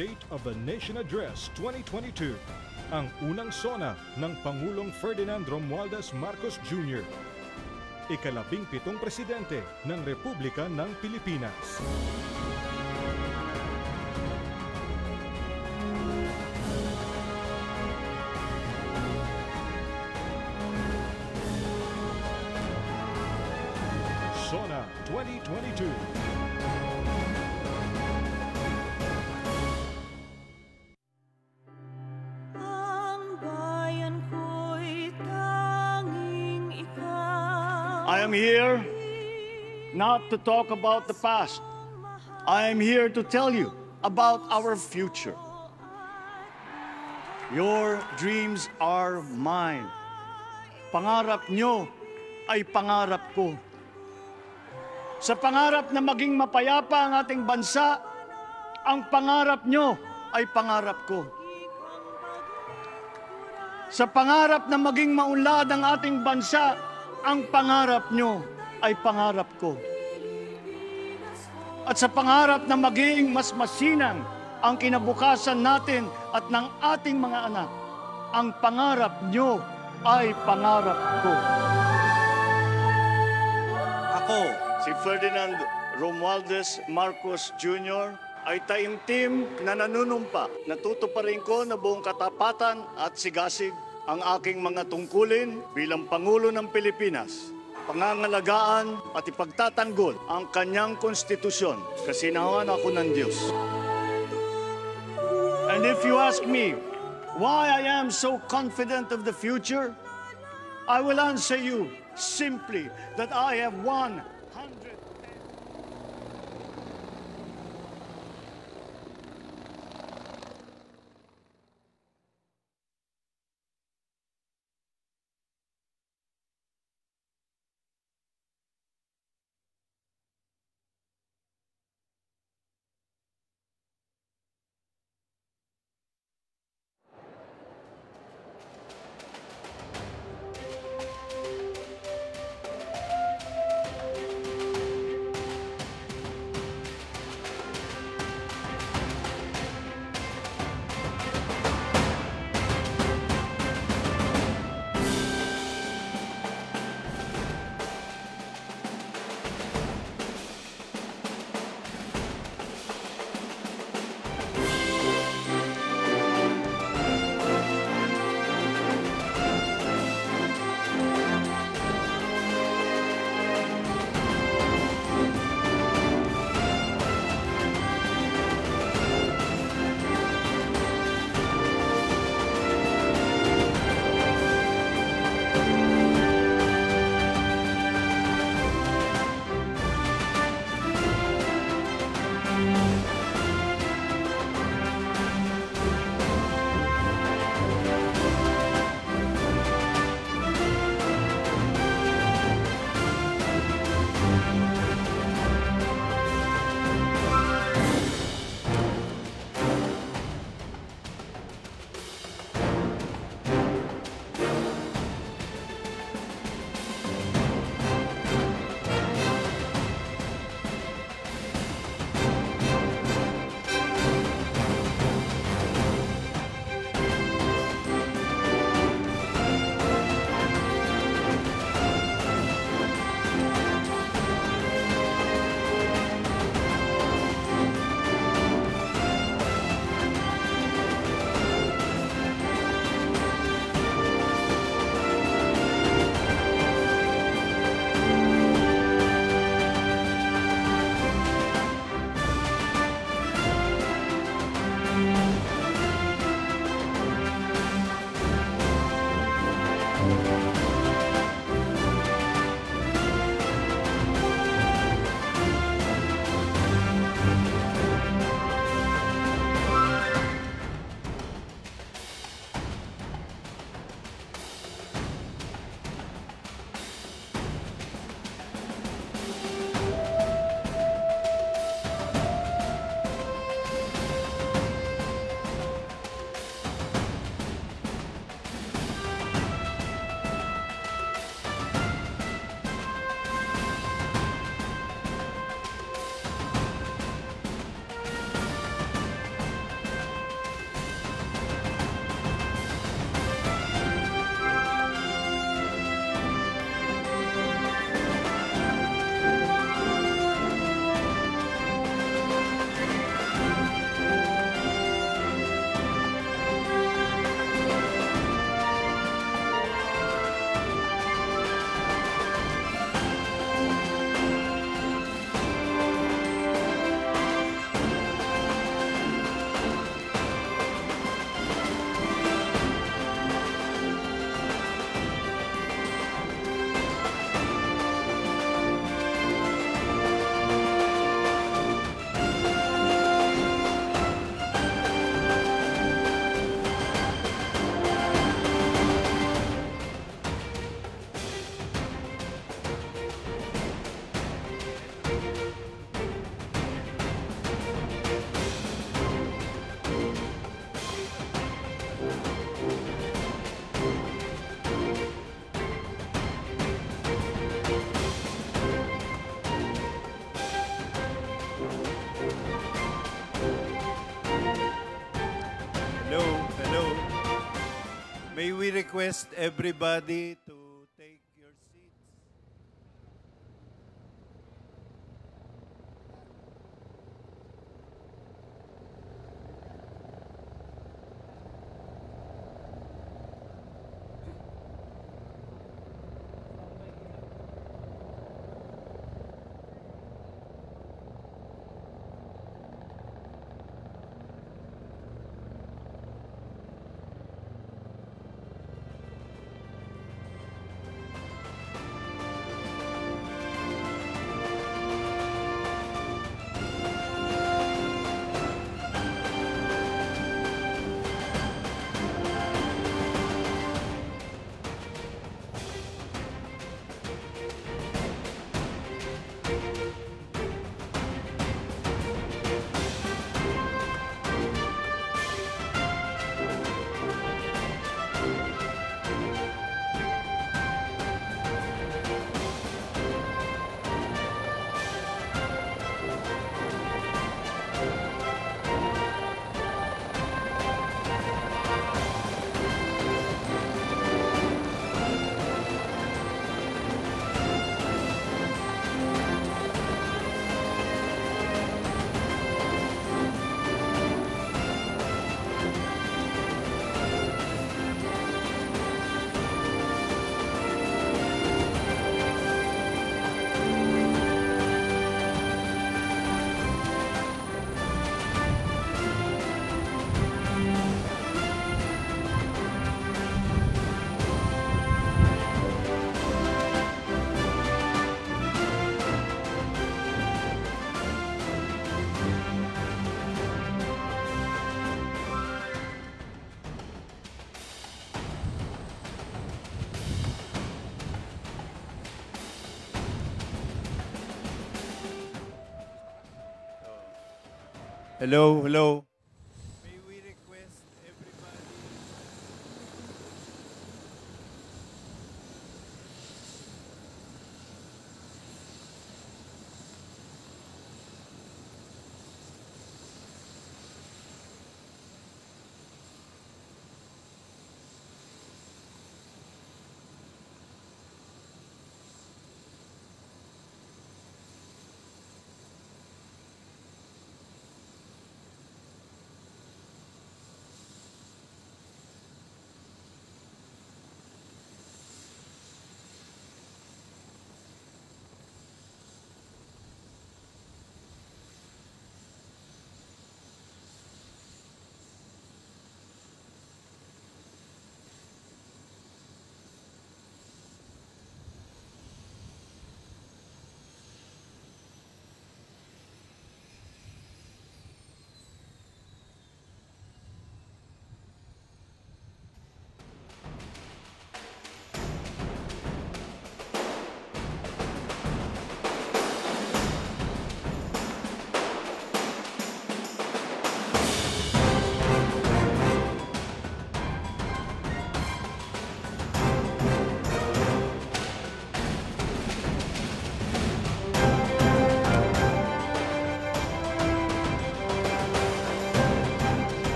State of the Nation Address 2022, ang unang SONA ng Pangulong Ferdinand Romualdez Marcos Jr., ika-17 presidente ng Republika ng Pilipinas. SONA 2022. I am here not to talk about the past. I am here to tell you about our future. Your dreams are mine. Pangarap nyo ay pangarap ko. Sa pangarap na maging mapayapa ang ating bansa, ang pangarap nyo ay pangarap ko. Sa pangarap na maging maunlad ang ating bansa, ang pangarap nyo ay pangarap ko. At sa pangarap na maging mas masinang ang kinabukasan natin at ng ating mga anak, ang pangarap nyo ay pangarap ko. Ako, si Ferdinand Romualdez Marcos Jr. ay taimtim na nanunumpa. Natutuparin ko na buong katapatan at sigasig ang aking mga tungkulin bilang Pangulo ng Pilipinas, pangangalagaan at ipagtatanggol ang kanyang konstitusyon, kasinawan ako ng Diyos. And if you ask me why I am so confident of the future, I will answer you simply that I have 100. May we request everybody to take your seats? Hello, hello. May we request everybody?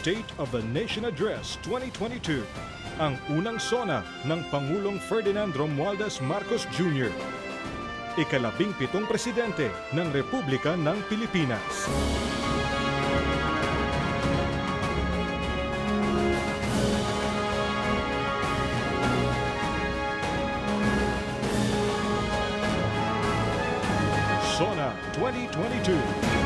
State of the Nation Address 2022, ang unang SONA ng Pangulong Ferdinand Romualdez Marcos Jr., ika-17 Presidente ng Republika ng Pilipinas. SONA 2022.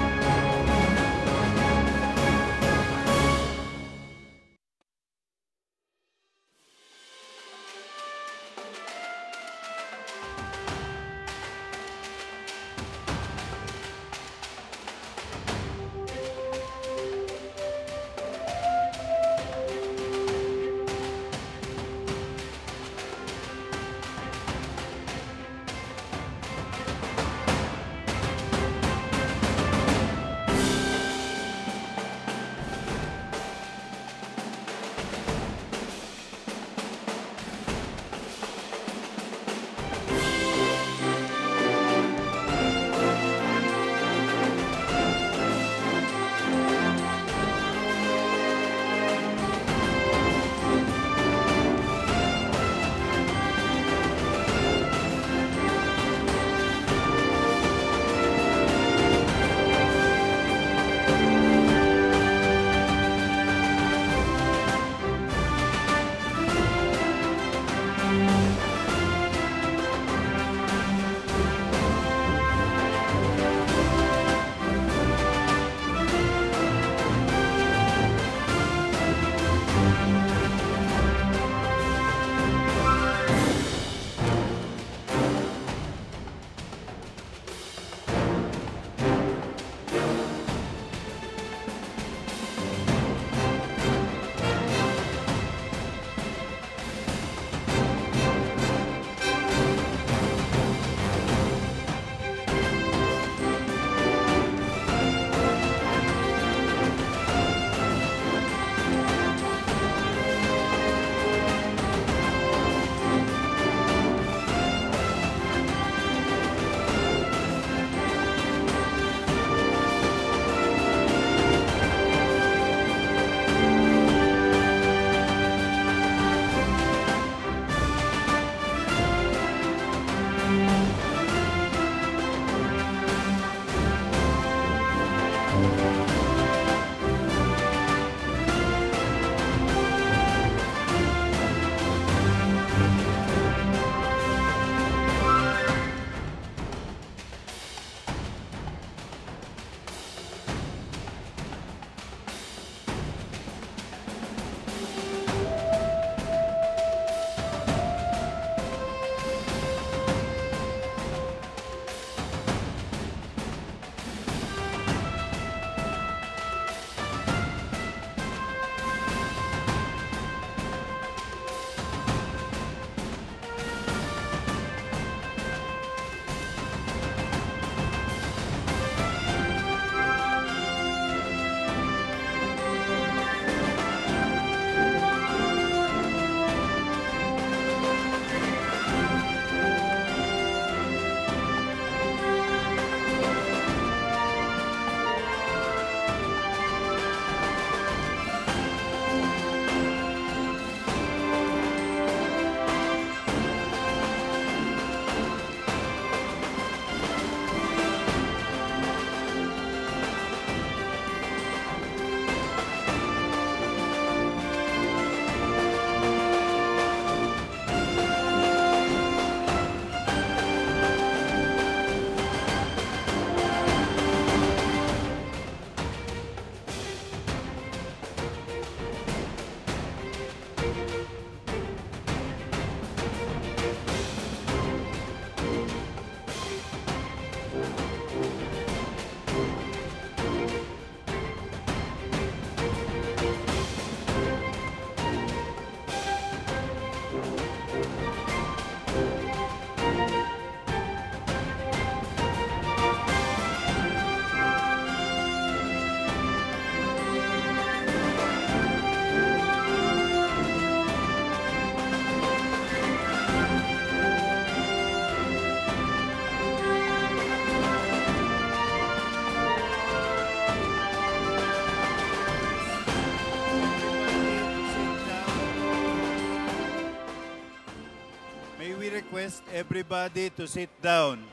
request everybody to sit down.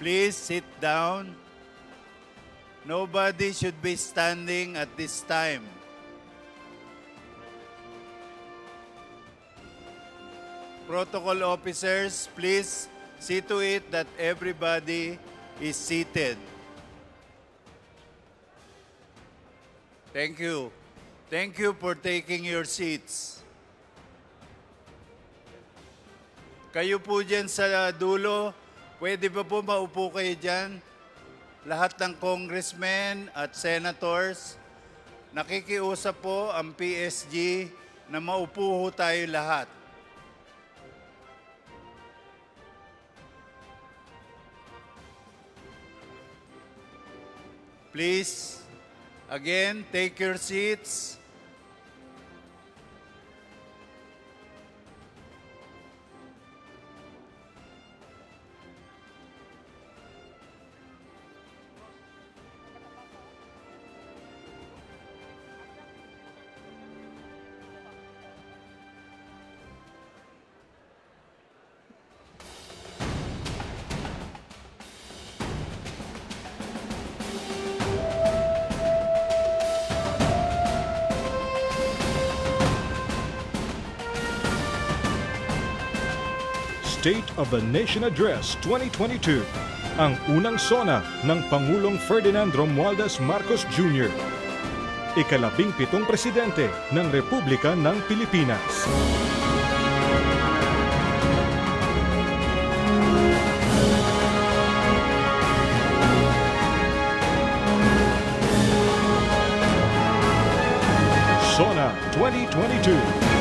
Please sit down. Nobody should be standing at this time. Protocol officers, please see to it that everybody is seated. Thank you. Thank you for taking your seats. Kayo po dyan sa dulo, pwede ba po maupo kayo dyan? Lahat ng congressmen at senators, nakikiusap po ang PSG na maupo ho tayo lahat. Please, again, take your seats. State of the Nation Address 2022, ang unang SONA ng Pangulong Ferdinand Romualdez Marcos Jr., ikalabing-pitong presidente ng Republika ng Pilipinas. SONA 2022.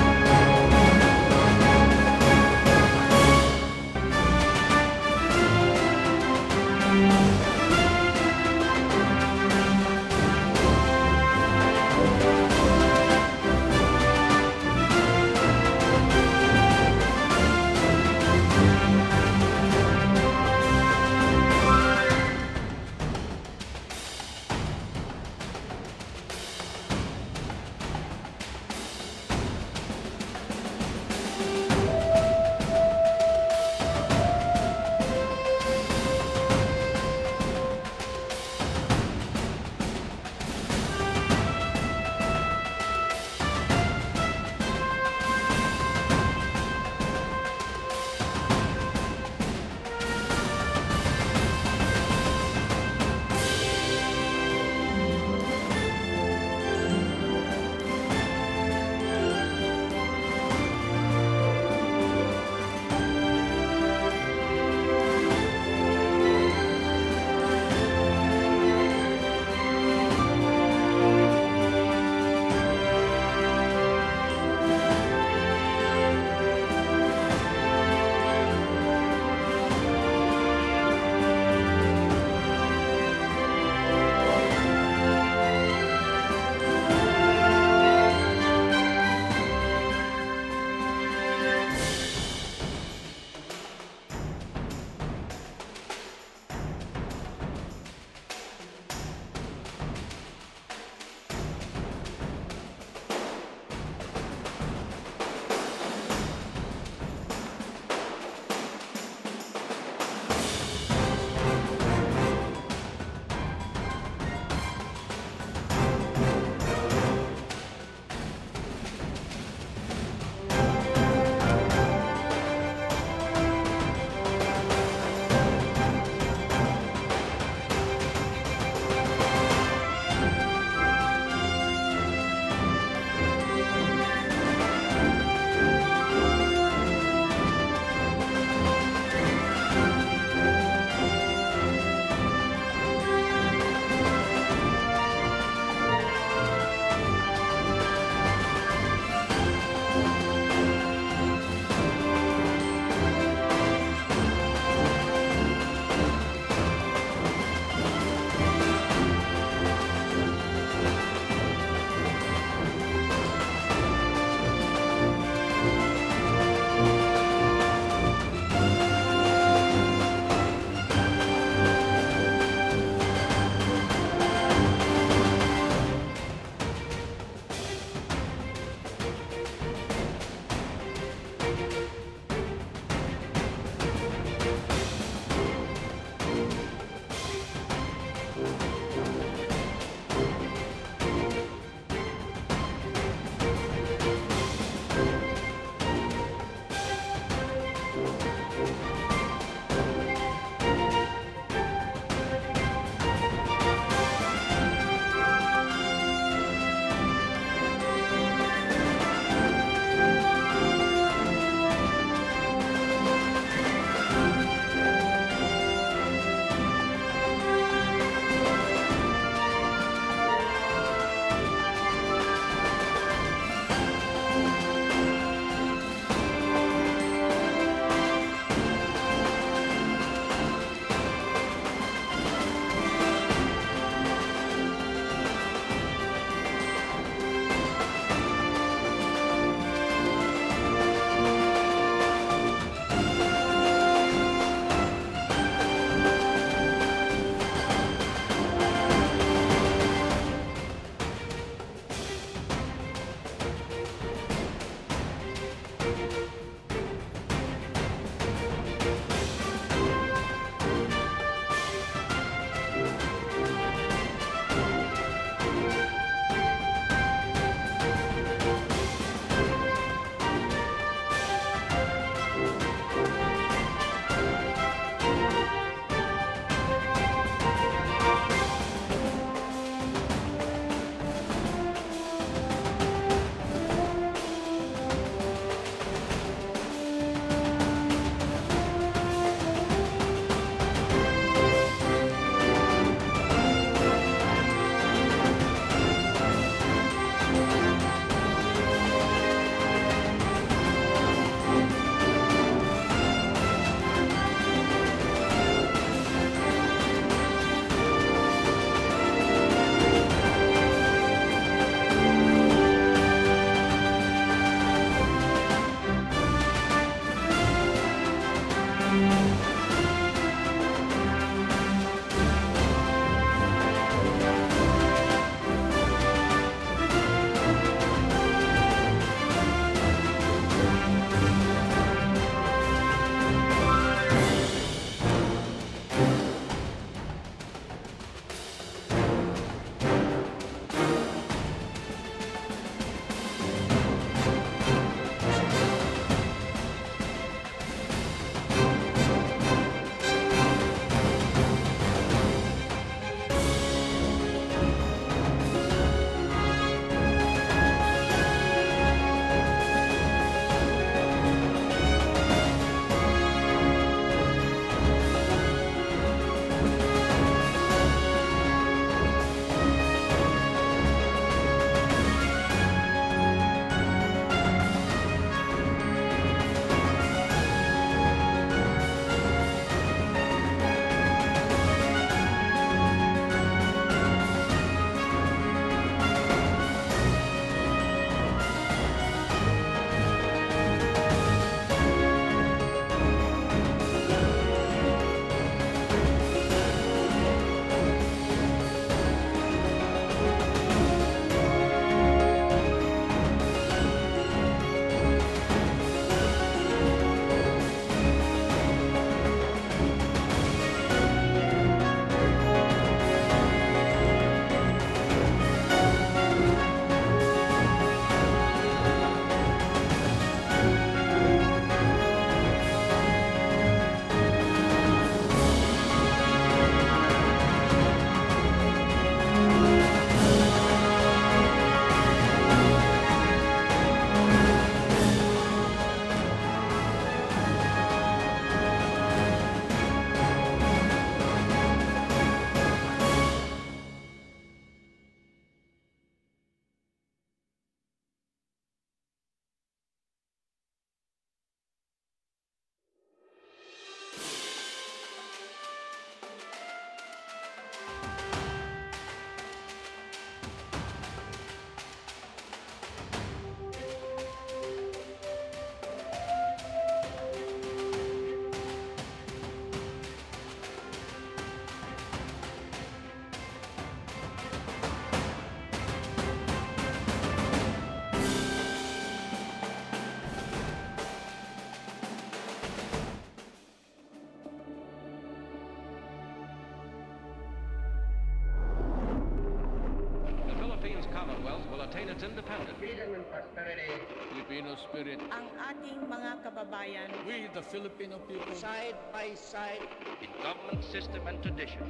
attain its independence. Freedom and prosperity. Filipino spirit. Ang ating mga kababayan. We, the Filipino people. Side by side. In government system and tradition.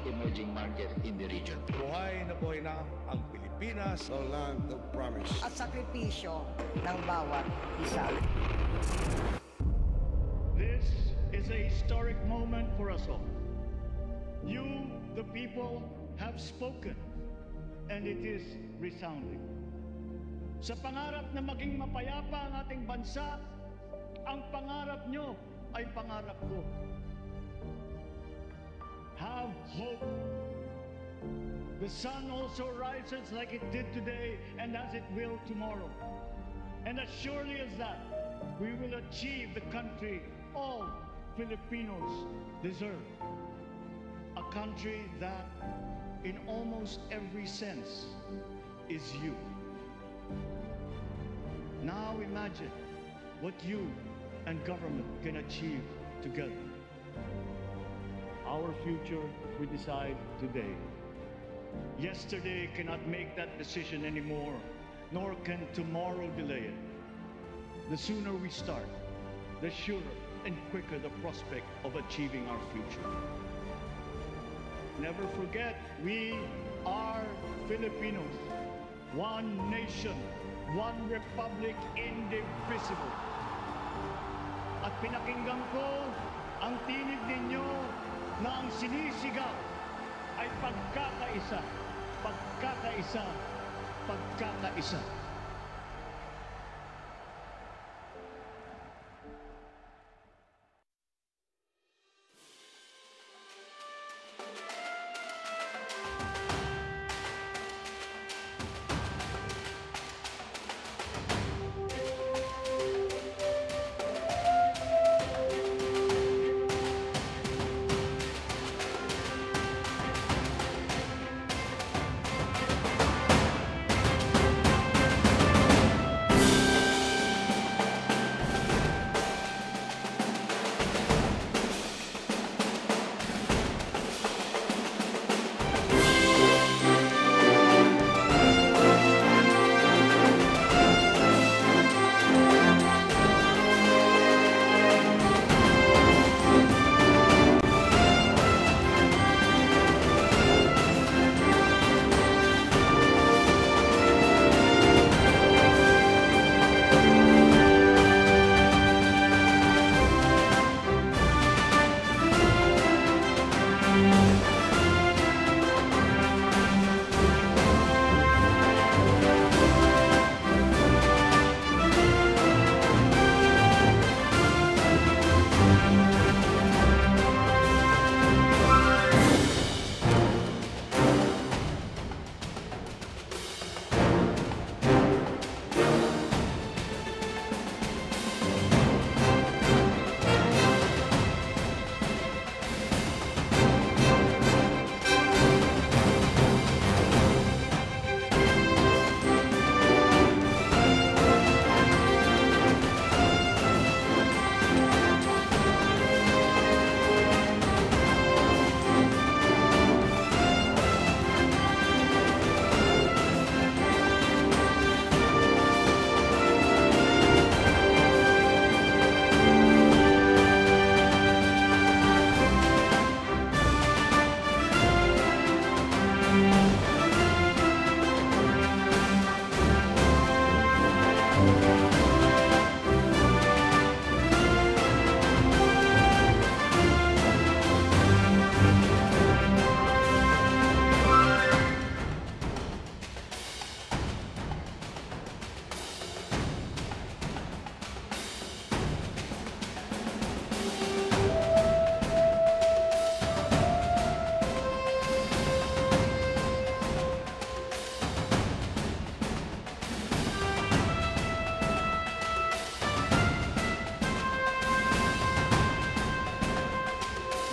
Emerging market in the region. Buhay na ang Pilipinas. The land of promise. At sakripisyo ng bawat isa. This is a historic moment for us all. You, the people, have spoken, and it is resounding. Sa pangarap na maging mapayapa ang ating bansa, ang pangarap nyo ay pangarap ko. Have hope. The sun also rises like it did today and as it will tomorrow. And as surely as that, we will achieve the country all Filipinos deserve. A country that, in almost every sense, is you. Now imagine what you and government can achieve together. Our future we decide today. Yesterday cannot make that decision anymore, nor can tomorrow delay it. The sooner we start, the surer and quicker the prospect of achieving our future. Never forget, we are Filipinos. One nation, one republic, indivisible. At pinakinggan ko ang tinig ninyo na ang sinisigaw ay pagkakaisa, pagkakaisa, pagkakaisa.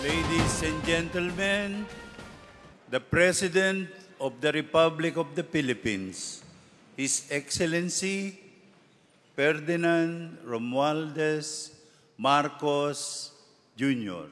Ladies and gentlemen, the President of the Republic of the Philippines, His Excellency Ferdinand Romualdez Marcos Jr.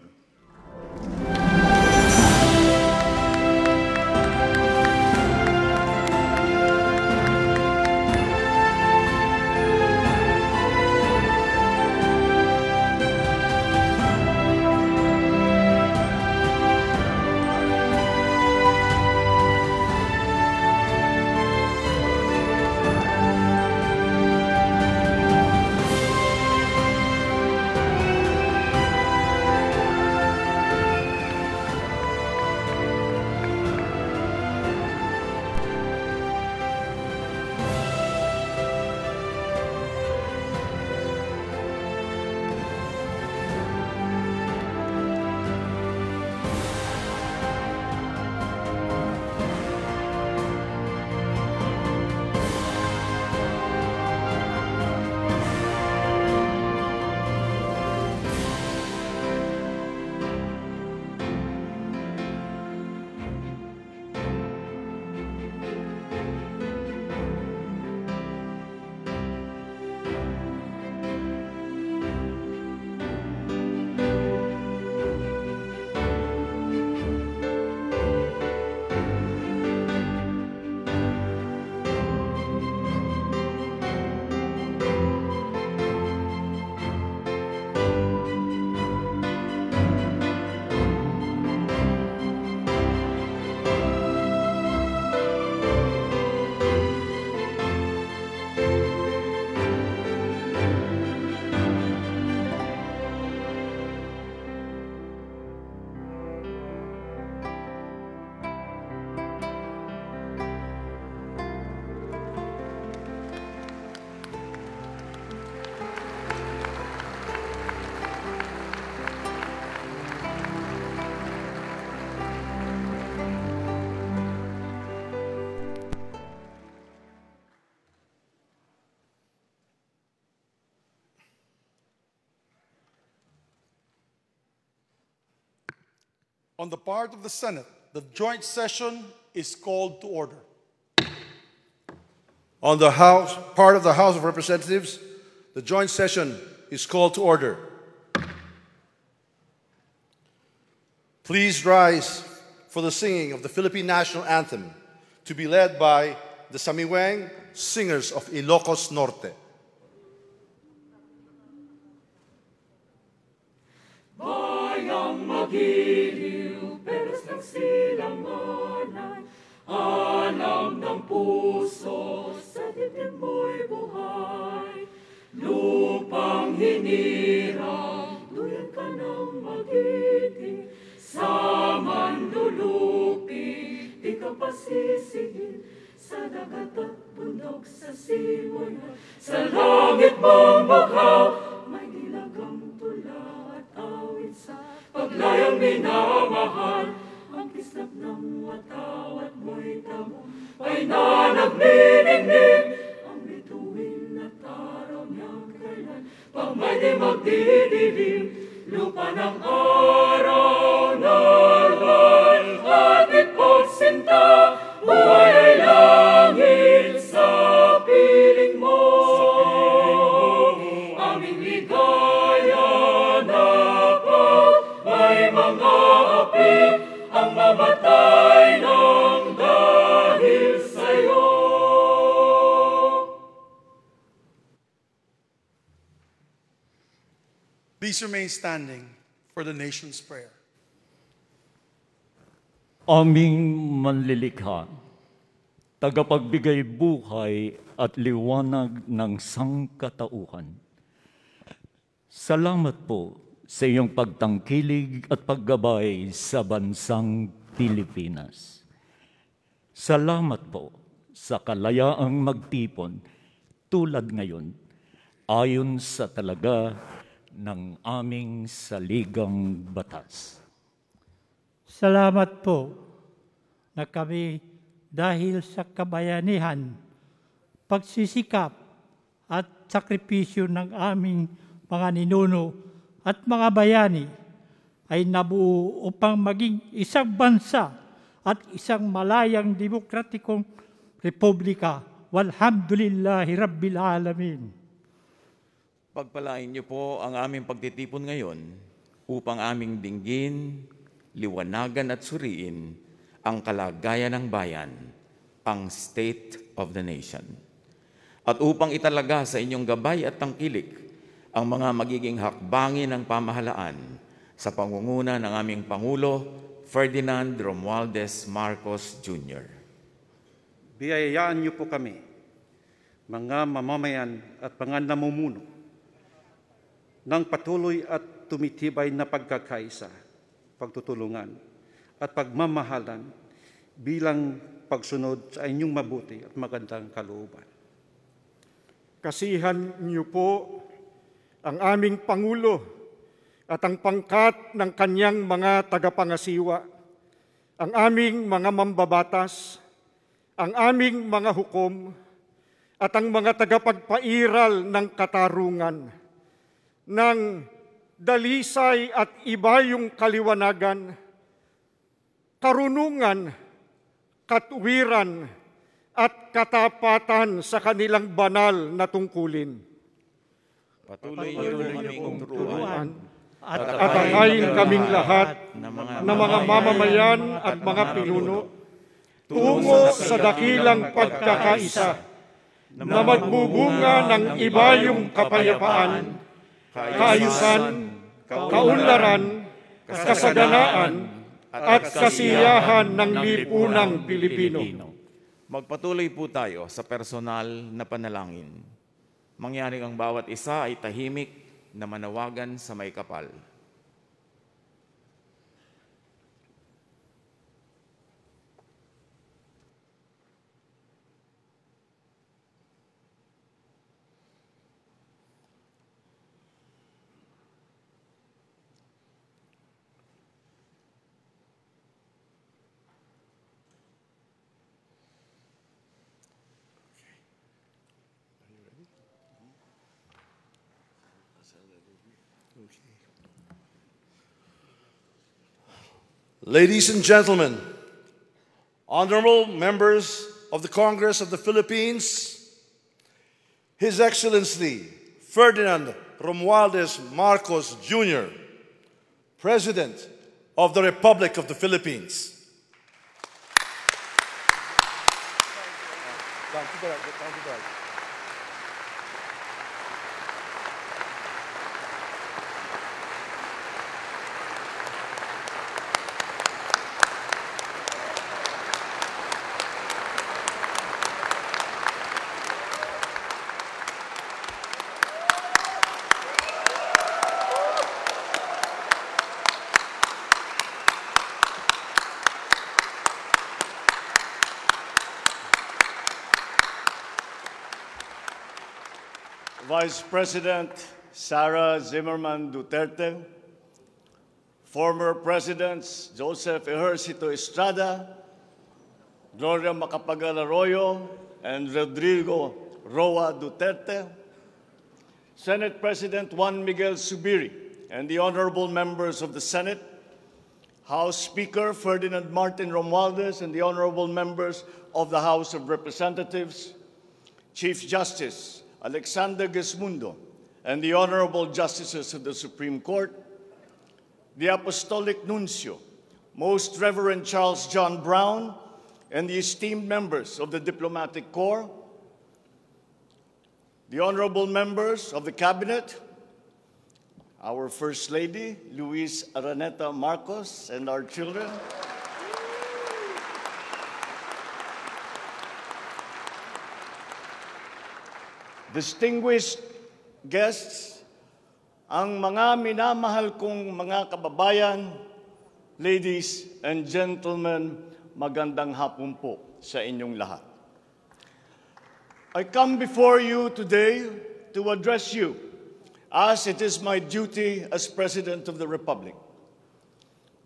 On the part of the Senate, the joint session is called to order. On the part of the House of Representatives, the joint session is called to order. Please rise for the singing of the Philippine National Anthem, to be led by the Samiweng Singers of Ilocos Norte. Bayang magiliw, peros ng silanganan, alam ng puso, sa dibdib mo'y buhay. Lupang hinirang, duyan ka ng magiting, sa mandulupi, di ka pasisigil, sa dagat at bundok, sa simulan, sa langit mong bakaw, may dilagang tula at awit sa paglayang minamahal. Ang kislap ng watawat mo'y tamo, ay na nagniningning, ang bituin at araw niyang kailan, pag may di magdidilim, lupa ng araw narwal, at itpog sinta, buhay ay langit sa piling mo. Aming ligaya na pag may mga api, ang mamatay ng dahil sa'yo. Please remain standing for the nation's prayer. Aming manlilikha, tagapagbigay buhay at liwanag ng sangkatauhan. Salamat po sa iyong pagtangkilig at paggabay sa bansang Pilipinas. Salamat po sa kalayaang magtipon tulad ngayon ayon sa talaga ng aming saligang batas. Salamat po na kami dahil sa kabayanihan, pagsisikap at sakripisyo ng aming mga ninuno at mga bayani ay nabuo upang maging isang bansa at isang malayang demokratikong republika. Walhamdulillahi Rabbil Alamin. Pagpalain niyo po ang aming pagtitipon ngayon upang aming dinggin, liwanagan at suriin ang kalagayan ng bayan, ang state of the nation. At upang italaga sa inyong gabay at tangkilik ang mga magiging hakbangin ng pamahalaan sa pangunguna ng aming Pangulo, Ferdinand Romualdez Marcos Jr. Biyayaan niyo po kami, mga mamamayan at mga namumuno, ng patuloy at tumitibay na pagkakaisa, pagtutulungan at pagmamahalan bilang pagsunod sa inyong mabuti at magandang kalooban. Kasihan niyo po ang aming Pangulo at ang pangkat ng kanyang mga tagapangasiwa, ang aming mga mambabatas, ang aming mga hukom, at ang mga tagapagpairal ng katarungan, ng dalisay at ibayong kaliwanagan, karunungan, katuwiran, at katapatan sa kanilang banal na tungkulin. Patuloy niyo kaming turuan at atahayin kaming lahat na mga mamamayan at mga pinuno tungo sa dakilang pagkakaisa na magbubunga ng ibayong kapayapaan, kaayusan, kaunlaran, kasaganaan, at kasiyahan ng lipunang Pilipino. Magpatuloy po tayo sa personal na panalangin. Mangyaring ang bawat isa ay tahimik na manawagan sa may kapal. Ladies and gentlemen, honorable members of the Congress of the Philippines, His Excellency Ferdinand Romualdez Marcos Jr., President of the Republic of the Philippines. Vice President Sara Zimmerman Duterte, former Presidents Joseph Ejercito Estrada, Gloria Macapagal Arroyo, and Rodrigo Roa Duterte, Senate President Juan Miguel Zubiri, and the honorable members of the Senate, House Speaker Ferdinand Martin Romualdez, and the honorable members of the House of Representatives, Chief Justice Alexander Gesmundo, and the honorable justices of the Supreme Court, the Apostolic Nuncio, Most Reverend Charles John Brown, and the esteemed members of the Diplomatic Corps, the honorable members of the Cabinet, our First Lady, Luis Araneta Marcos, and our children, distinguished guests, ang mga minamahal kong mga kababayan, ladies and gentlemen, magandang hapon po sa inyong lahat. I come before you today to address you as it is my duty as President of the Republic.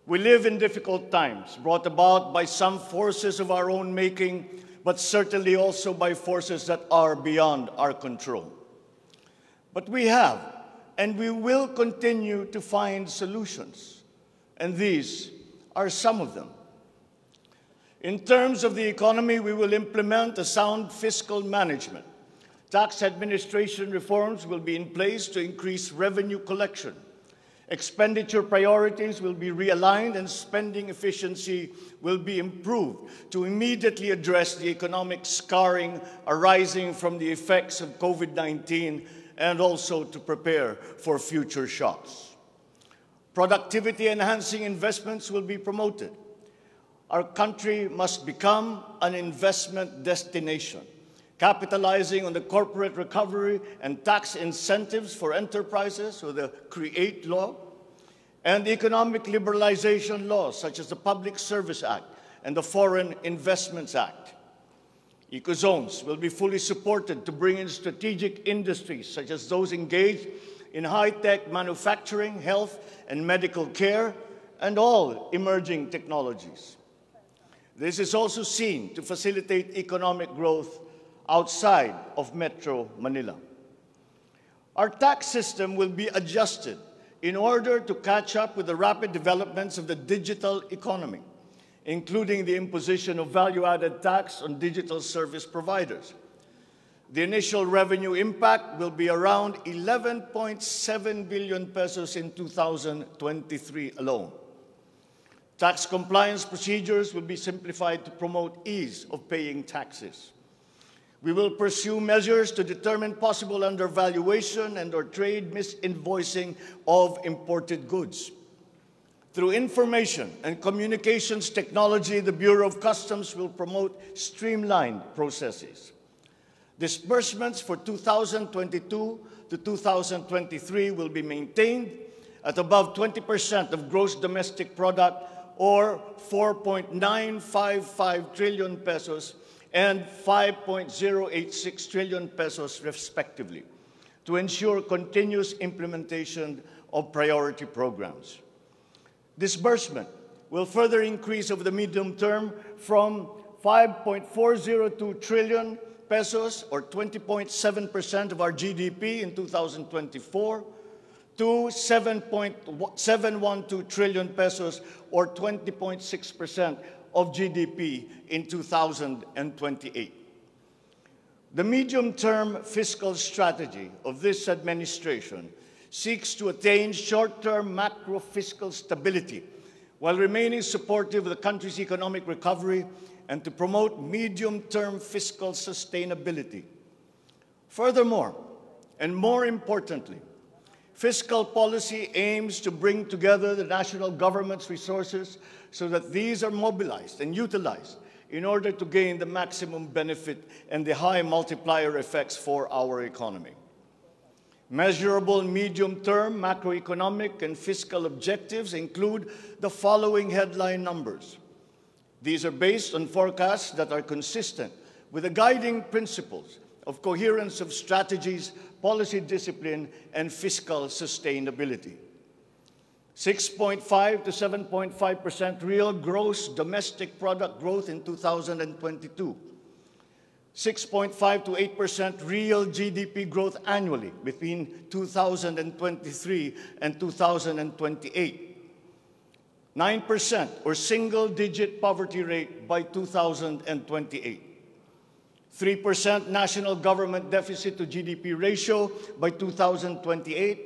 We live in difficult times brought about by some forces of our own making, but certainly also by forces that are beyond our control. But we have, and we will continue to find solutions, and these are some of them. In terms of the economy, we will implement a sound fiscal management. Tax administration reforms will be in place to increase revenue collection. Expenditure priorities will be realigned and spending efficiency will be improved to immediately address the economic scarring arising from the effects of COVID-19 and also to prepare for future shocks. Productivity-enhancing investments will be promoted. Our country must become an investment destination, capitalizing on the corporate recovery and tax incentives for enterprises, or the CREATE law, and economic liberalization laws such as the Public Service Act and the Foreign Investments Act. Ecozones will be fully supported to bring in strategic industries such as those engaged in high-tech manufacturing, health and medical care, and all emerging technologies. This is also seen to facilitate economic growth outside of Metro Manila. Our tax system will be adjusted in order to catch up with the rapid developments of the digital economy, including the imposition of value-added tax on digital service providers. The initial revenue impact will be around 11.7 billion pesos in 2023 alone. Tax compliance procedures will be simplified to promote ease of paying taxes. We will pursue measures to determine possible undervaluation and/or trade misinvoicing of imported goods. Through information and communications technology, the Bureau of Customs will promote streamlined processes. Disbursements for 2022 to 2023 will be maintained at above 20% of gross domestic product, or 4.955 trillion pesos and 5.086 trillion pesos respectively, to ensure continuous implementation of priority programs. Disbursement will further increase over the medium term from 5.402 trillion pesos, or 20.7% of our GDP in 2024, to 7.712 trillion pesos, or 20.6% of GDP in 2028. The medium-term fiscal strategy of this administration seeks to attain short-term macro-fiscal stability while remaining supportive of the country's economic recovery and to promote medium-term fiscal sustainability. Furthermore, and more importantly, fiscal policy aims to bring together the national government's resources so that these are mobilized and utilized in order to gain the maximum benefit and the high multiplier effects for our economy. Measurable medium-term macroeconomic and fiscal objectives include the following headline numbers. These are based on forecasts that are consistent with the guiding principles of coherence of strategies, policy discipline, and fiscal sustainability. 6.5 to 7.5% real gross domestic product growth in 2022. 6.5 to 8% real GDP growth annually between 2023 and 2028. 9% or single-digit poverty rate by 2028. 3% national government deficit to GDP ratio by 2028.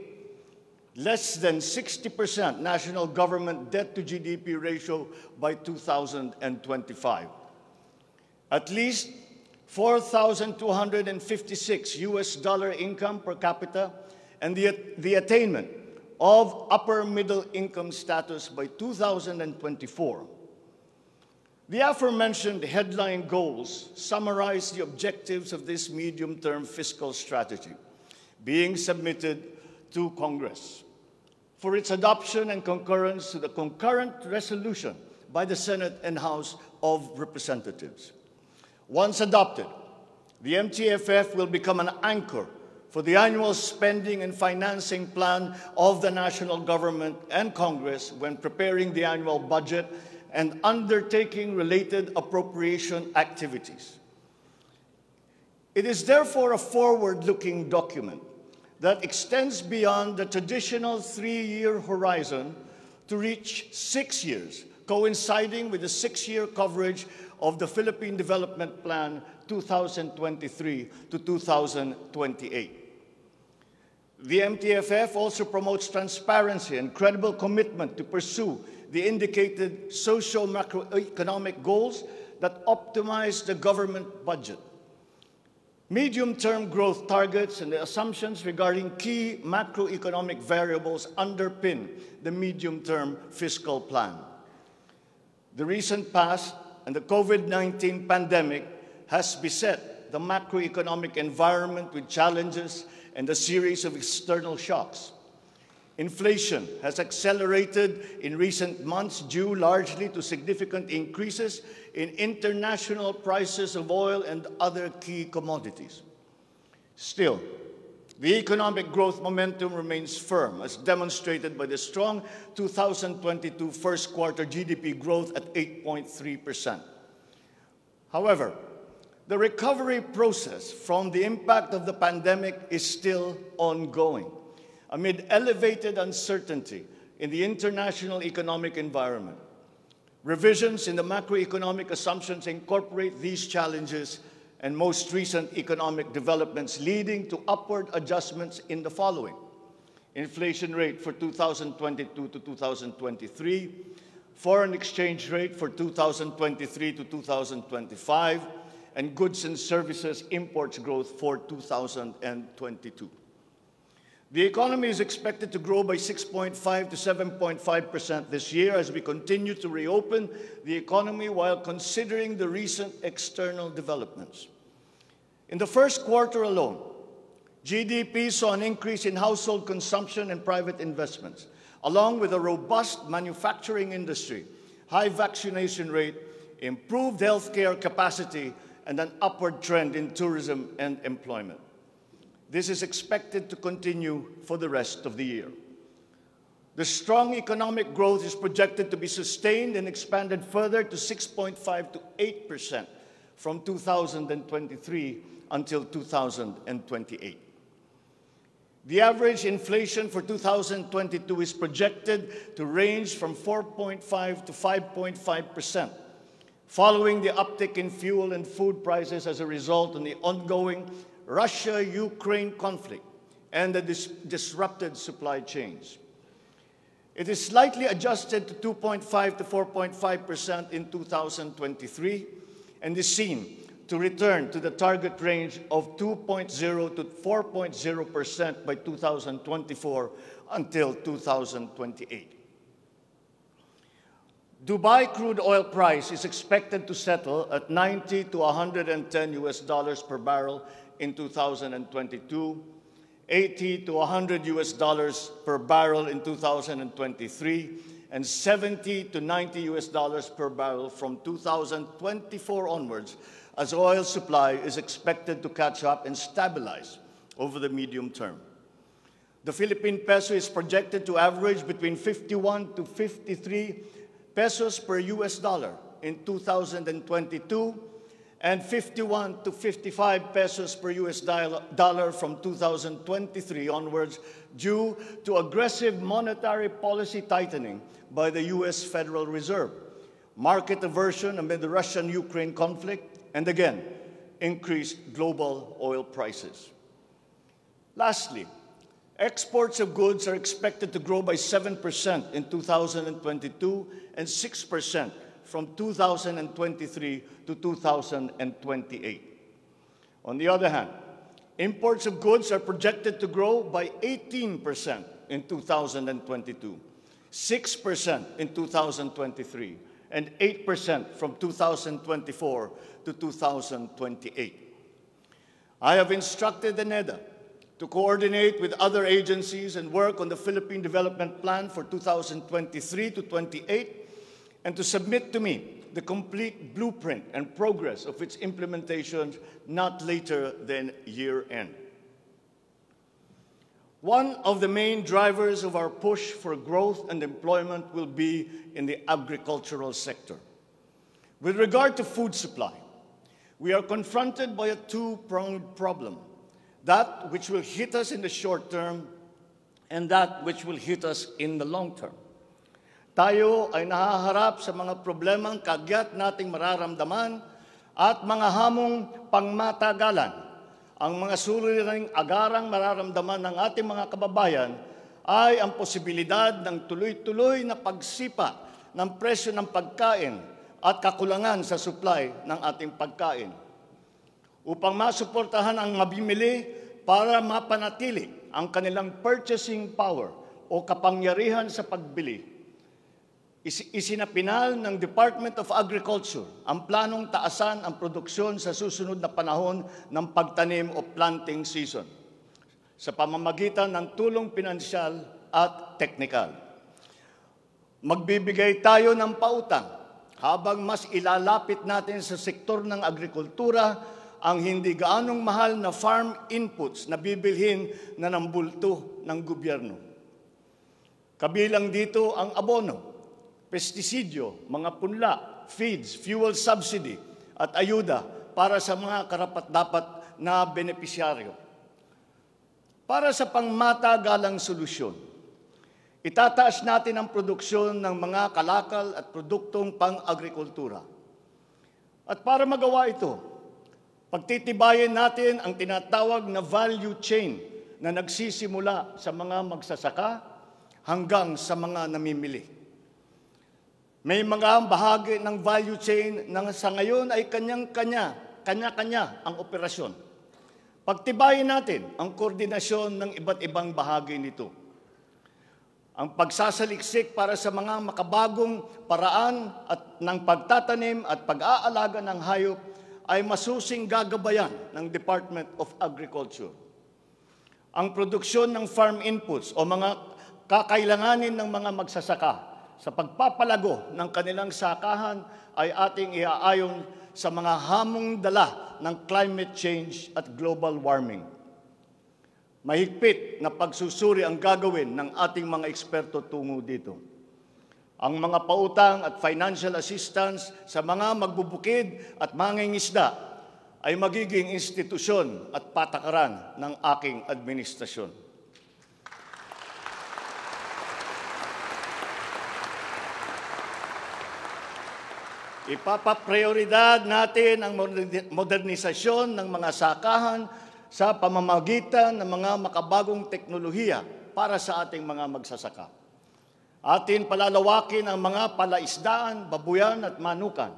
Less than 60% national government debt to GDP ratio by 2025. At least $4,256 income per capita, and the attainment of upper middle income status by 2024. The aforementioned headline goals summarize the objectives of this medium-term fiscal strategy being submitted to Congress for its adoption and concurrence to the concurrent resolution by the Senate and House of Representatives. Once adopted, the MTFF will become an anchor for the annual spending and financing plan of the national government and Congress when preparing the annual budget and undertaking related appropriation activities. It is therefore a forward-looking document that extends beyond the traditional 3-year horizon to reach 6 years, coinciding with the 6-year coverage of the Philippine Development Plan 2023 to 2028. The MTFF also promotes transparency and credible commitment to pursue the indicated socio-macroeconomic goals that optimize the government budget. Medium-term growth targets and the assumptions regarding key macroeconomic variables underpin the medium-term fiscal plan. The recent past and the COVID-19 pandemic has beset the macroeconomic environment with challenges and a series of external shocks. Inflation has accelerated in recent months due largely to significant increases in international prices of oil and other key commodities. Still, the economic growth momentum remains firm, as demonstrated by the strong 2022 first quarter GDP growth at 8.3%. However, the recovery process from the impact of the pandemic is still ongoing, amid elevated uncertainty in the international economic environment. Revisions in the macroeconomic assumptions incorporate these challenges and most recent economic developments leading to upward adjustments in the following: inflation rate for 2022 to 2023, foreign exchange rate for 2023 to 2025, and goods and services imports growth for 2022. The economy is expected to grow by 6.5 to 7.5% this year as we continue to reopen the economy while considering the recent external developments. In the first quarter alone, GDP saw an increase in household consumption and private investments, along with a robust manufacturing industry, high vaccination rate, improved healthcare capacity, and an upward trend in tourism and employment. This is expected to continue for the rest of the year. The strong economic growth is projected to be sustained and expanded further to 6.5 to 8% from 2023 until 2028. The average inflation for 2022 is projected to range from 4.5 to 5.5%, following the uptick in fuel and food prices as a result of the ongoing Russia-Ukraine conflict and the disrupted supply chains. It is slightly adjusted to 2.5 to 4.5% in 2023 and is seen to return to the target range of 2.0 to 4.0% by 2024 until 2028. Dubai crude oil price is expected to settle at 90 to 110 US dollars per barrel in 2022, 80 to 100 US dollars per barrel in 2023, and 70 to 90 US dollars per barrel from 2024 onwards, as oil supply is expected to catch up and stabilize over the medium term. The Philippine peso is projected to average between 51 to 53 pesos per US dollar in 2022 and 51 to 55 pesos per US dollar from 2023 onwards due to aggressive monetary policy tightening by the US Federal Reserve, market aversion amid the Russian-Ukraine conflict, and again, increased global oil prices. Lastly, exports of goods are expected to grow by 7% in 2022 and 6% from 2023 to 2028. On the other hand, imports of goods are projected to grow by 18% in 2022, 6% in 2023, and 8% from 2024 to 2028. I have instructed the NEDA to coordinate with other agencies and work on the Philippine Development Plan for 2023 to 28 and to submit to me the complete blueprint and progress of its implementation not later than year-end. One of the main drivers of our push for growth and employment will be in the agricultural sector. With regard to food supply, we are confronted by a two-pronged problem, that which will hit us in the short term and that which will hit us in the long term. Tayo ay nahaharap sa mga problemang kagyat nating mararamdaman at mga hamong pangmatagalan. Ang mga suliraning agarang mararamdaman ng ating mga kababayan ay ang posibilidad ng tuloy-tuloy na pagsipa ng presyo ng pagkain at kakulangan sa supply ng ating pagkain. Upang masuportahan ang mabimili para mapanatili ang kanilang purchasing power o kapangyarihan sa pagbili, isinapinal ng Department of Agriculture ang planong taasan ang produksyon sa susunod na panahon ng pagtanim o planting season sa pamamagitan ng tulong pinansyal at teknikal. Magbibigay tayo ng pautang habang mas ilalapit natin sa sektor ng agrikultura ang hindi gaanong mahal na farm inputs na bibilhin na ng bulto ng gobyerno. Kabilang dito ang abono, pestisidyo, mga punla, feeds, fuel subsidy at ayuda para sa mga karapat-dapat na benepisyaryo. Para sa pangmatagalang solusyon, itataas natin ang produksyon ng mga kalakal at produktong pang-agrikultura. At para magawa ito, pagtitibayin natin ang tinatawag na value chain na nagsisimula sa mga magsasaka hanggang sa mga namimili. May mga bahagi ng value chain na sa ngayon ay kanya-kanya ang operasyon. Pagtibayin natin ang koordinasyon ng iba't ibang bahagi nito. Ang pagsasaliksik para sa mga makabagong paraan at ng pagtatanim at pag-aalaga ng hayop ay masusing gagabayan ng Department of Agriculture. Ang produksyon ng farm inputs o mga kakailanganin ng mga magsasaka sa pagpapalago ng kanilang sakahan ay ating iaayon sa mga hamong dala ng climate change at global warming. Mahigpit na pagsusuri ang gagawin ng ating mga eksperto tungo dito. Ang mga pautang at financial assistance sa mga magbubukid at mangingisda ay magiging institusyon at patakaran ng aking administrasyon. Ipapaprioridad natin ang modernisasyon ng mga sakahan sa pamamagitan ng mga makabagong teknolohiya para sa ating mga magsasaka. Atin palalawakin ang mga palaisdaan, babuyan at manukan.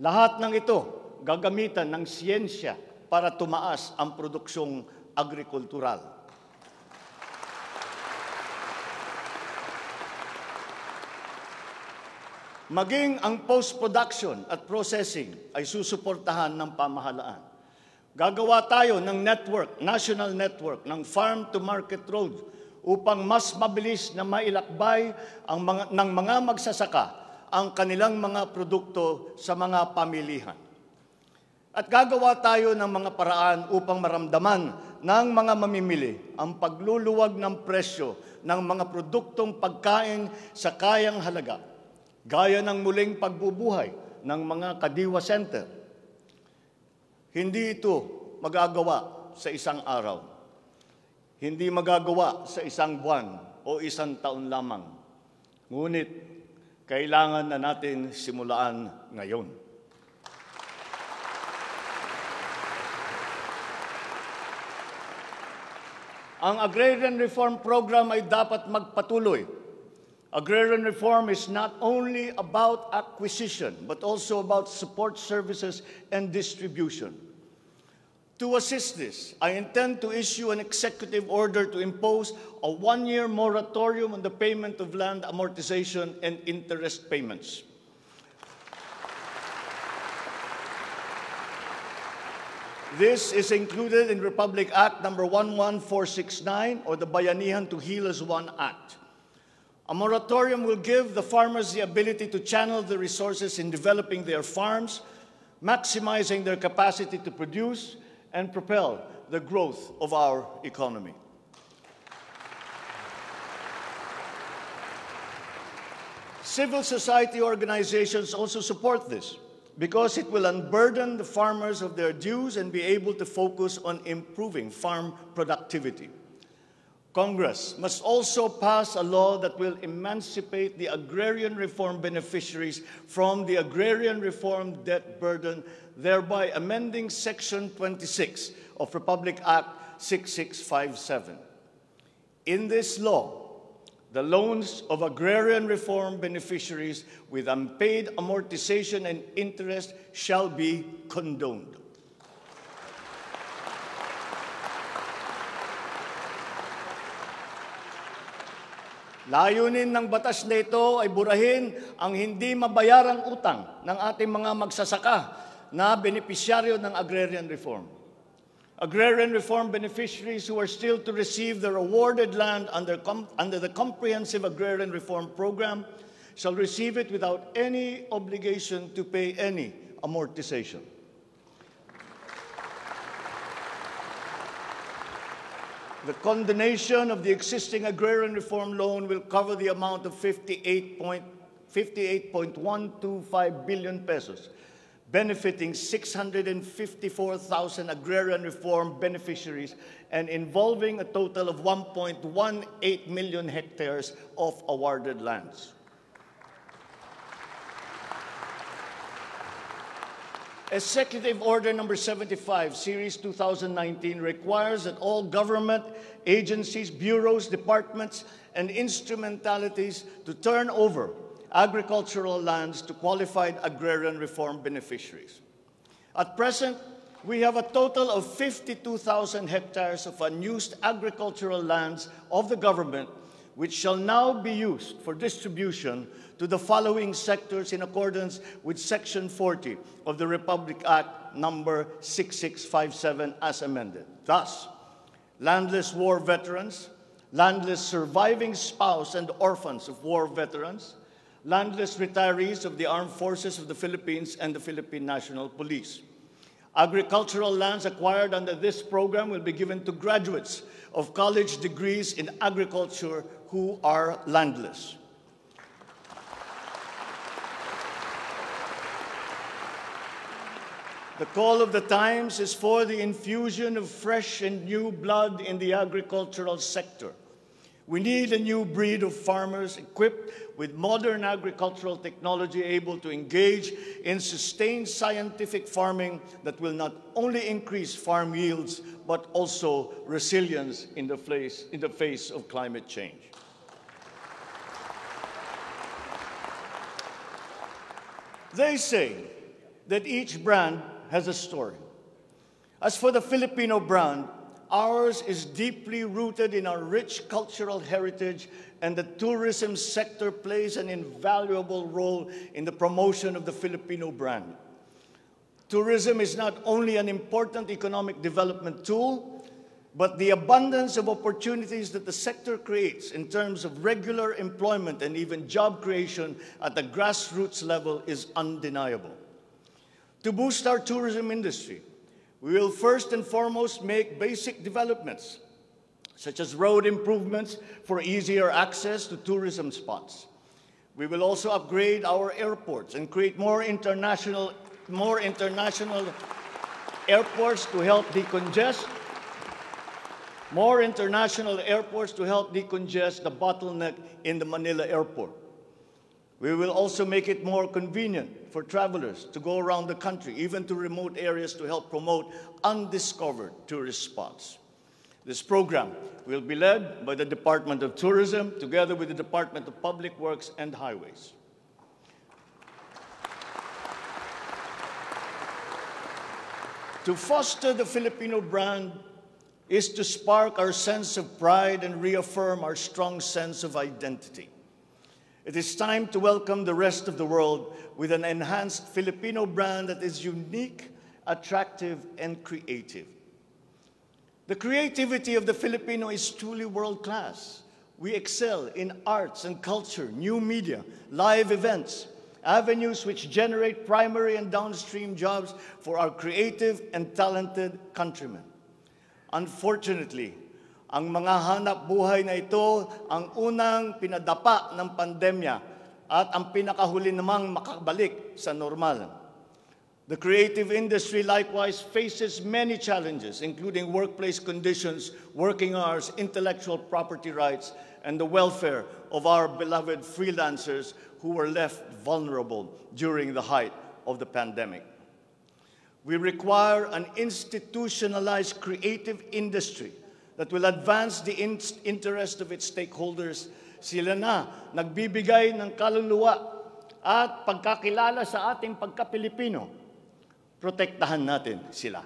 Lahat ng ito gagamitan ng siyensya para tumaas ang produksyong agrikultural. Maging ang post-production at processing ay susuportahan ng pamahalaan. Gagawa tayo ng network, national network, ng farm-to-market road upang mas mabilis na mailakbay ng mga magsasaka ang kanilang mga produkto sa mga pamilihan. At gagawa tayo ng mga paraan upang maramdaman ng mga mamimili ang pagluluwag ng presyo ng mga produktong pagkain sa kayang halaga, gaya ng muling pagbubuhay ng mga Kadiwa Center. Hindi ito magagawa sa isang araw. Hindi magagawa sa isang buwan o isang taon lamang. Ngunit, kailangan na natin simulaan ngayon. Ang Agrarian Reform Program ay dapat magpatuloy. Agrarian reform is not only about acquisition, but also about support services and distribution. To assist this, I intend to issue an executive order to impose a one-year moratorium on the payment of land amortization and interest payments. This is included in Republic Act number 11469 or the Bayanihan to Heal as One Act. A moratorium will give the farmers the ability to channel the resources in developing their farms, maximizing their capacity to produce, and propel the growth of our economy. Civil society organizations also support this because it will unburden the farmers of their dues and be able to focus on improving farm productivity. Congress must also pass a law that will emancipate the agrarian reform beneficiaries from the agrarian reform debt burden, thereby amending Section 26 of Republic Act 6657. In this law, the loans of agrarian reform beneficiaries with unpaid amortization and interest shall be condoned. Layunin ng batas na ito ay burahin ang hindi mabayarang utang ng ating mga magsasaka na benepisyaryo ng agrarian reform. Agrarian reform beneficiaries who are still to receive their awarded land under the Comprehensive Agrarian Reform Program shall receive it without any obligation to pay any amortization. The condonation of the existing agrarian reform loan will cover the amount of 58.125 billion pesos, benefiting 654,000 agrarian reform beneficiaries and involving a total of 1.18 million hectares of awarded lands. Executive Order number 75, Series 2019, requires that all government agencies, bureaus, departments, and instrumentalities to turn over agricultural lands to qualified agrarian reform beneficiaries. At present, we have a total of 52,000 hectares of unused agricultural lands of the government, which shall now be used for distribution to the following sectors in accordance with Section 40 of the Republic Act number 6657 as amended. Thus, landless war veterans, landless surviving spouse and orphans of war veterans, landless retirees of the Armed Forces of the Philippines and the Philippine National Police. Agricultural lands acquired under this program will be given to graduates of college degrees in agriculture who are landless. The call of the times is for the infusion of fresh and new blood in the agricultural sector. We need a new breed of farmers equipped with modern agricultural technology able to engage in sustained scientific farming that will not only increase farm yields, but also resilience in the face of climate change. They say that each brand has a story. As for the Filipino brand, ours is deeply rooted in our rich cultural heritage, and the tourism sector plays an invaluable role in the promotion of the Filipino brand. Tourism is not only an important economic development tool, but the abundance of opportunities that the sector creates in terms of regular employment and even job creation at the grassroots level is undeniable. To boost our tourism industry, we will first and foremost make basic developments, such as road improvements for easier access to tourism spots. We will also upgrade our airports and create more international airports to help decongest the bottleneck in the Manila airport. We will also make it more convenient for travelers to go around the country, even to remote areas, to help promote undiscovered tourist spots. This program will be led by the Department of Tourism together with the Department of Public Works and Highways. To foster the Filipino brand is to spark our sense of pride and reaffirm our strong sense of identity. It is time to welcome the rest of the world with an enhanced Filipino brand that is unique, attractive, and creative. The creativity of the Filipino is truly world-class. We excel in arts and culture, new media, live events, avenues which generate primary and downstream jobs for our creative and talented countrymen. Unfortunately, ang mga hanap buhay na ito ang unang pinadapa ng pandemya at ang pinakahuli namang makabalik sa normal. The creative industry likewise faces many challenges, including workplace conditions, working hours, intellectual property rights, and the welfare of our beloved freelancers who were left vulnerable during the height of the pandemic. We require an institutionalized creative industry that will advance the interest of its stakeholders. Sila na nagbibigay ng kaluluwa at pagkakilala sa ating pagka-Pilipino. Protektahan natin sila.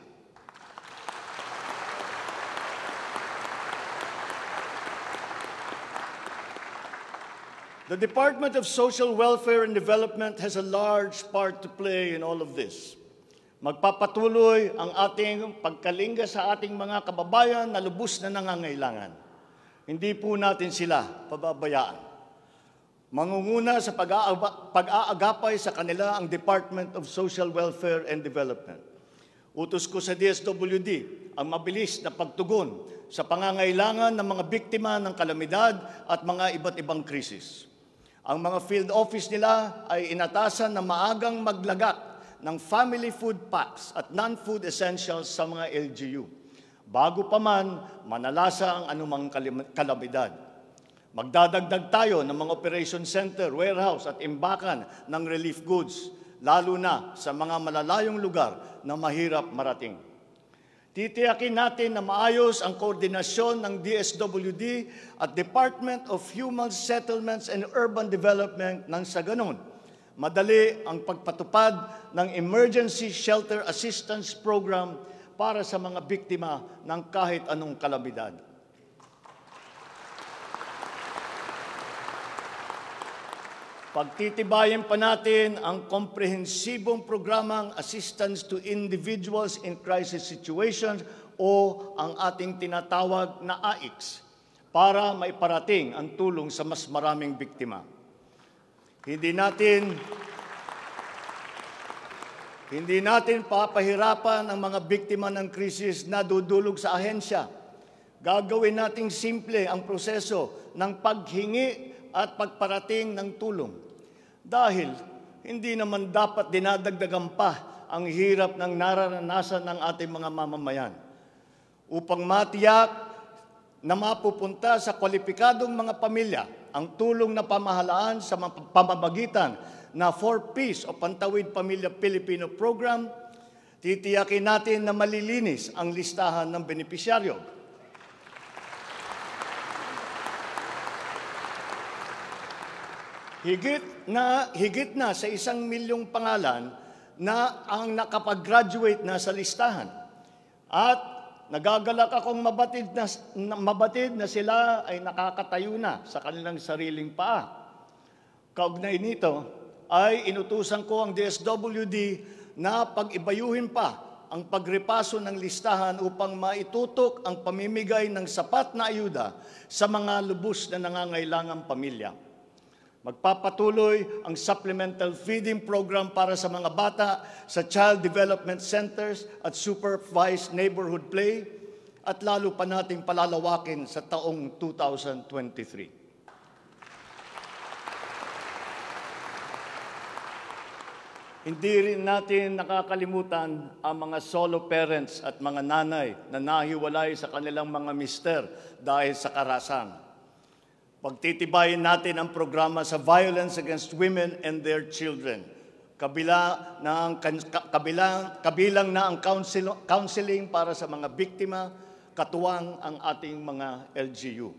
The Department of Social Welfare and Development has a large part to play in all of this. Magpapatuloy ang ating pagkalinga sa ating mga kababayan na lubos na nangangailangan. Hindi po natin sila pababayaan. Mangunguna sa pag-aagapay sa kanila ang Department of Social Welfare and Development. Utos ko sa DSWD ang mabilis na pagtugon sa pangangailangan ng mga biktima ng kalamidad at mga iba't ibang krisis. Ang mga field office nila ay inatasan na maagang maglagak ng family food packs at non-food essentials sa mga LGU, bago pa man manalasa ang anumang kalamidad. Magdadagdag tayo ng mga operation center, warehouse at imbakan ng relief goods, lalo na sa mga malalayong lugar na mahirap marating. Titiyakin natin na maayos ang koordinasyon ng DSWD at Department of Human Settlements and Urban Development nang sa ganon, madali ang pagpatupad ng Emergency Shelter Assistance Program para sa mga biktima ng kahit anong kalamidad. Pagtitibayin pa natin ang komprehensibong programang Assistance to Individuals in Crisis Situations o ang ating tinatawag na AICS para maiparating ang tulong sa mas maraming biktima. Hindi natin papahirapan ang mga biktima ng krisis na dudulog sa ahensya. Gagawin nating simple ang proseso ng paghingi at pagparating ng tulong. Dahil hindi naman dapat dinadagdagan pa ang hirap ng nararanasan ng ating mga mamamayan. Upang matiyak na mapupunta sa kwalipikadong mga pamilya ang tulong na pamahalaan sa pamamagitan na 4Ps o Pantawid Pamilya Filipino Program, titiyakin natin na malilinis ang listahan ng benepisyaryo. Higit na sa 1 milyong pangalan na ang nakapag-graduate na sa listahan. At nagagalak akong mabatid na sila ay nakakatayo na sa kanilang sariling paa. Kaugnay nito ay inutusan ko ang DSWD na pag-ibayuhin pa ang pagrepaso ng listahan upang maitutok ang pamimigay ng sapat na ayuda sa mga lubos na nangangailangang pamilya. Magpapatuloy ang supplemental feeding program para sa mga bata sa child development centers at supervised neighborhood play at lalo pa nating palalawakin sa taong 2023. Hindi rin natin nakakalimutan ang mga solo parents at mga nanay na nahiwalay sa kanilang mga mister dahil sa karahasan. Pagtitibayin natin ang programa sa violence against women and their children. Kabilang na ang counseling para sa mga biktima, katuwang ang ating mga LGU.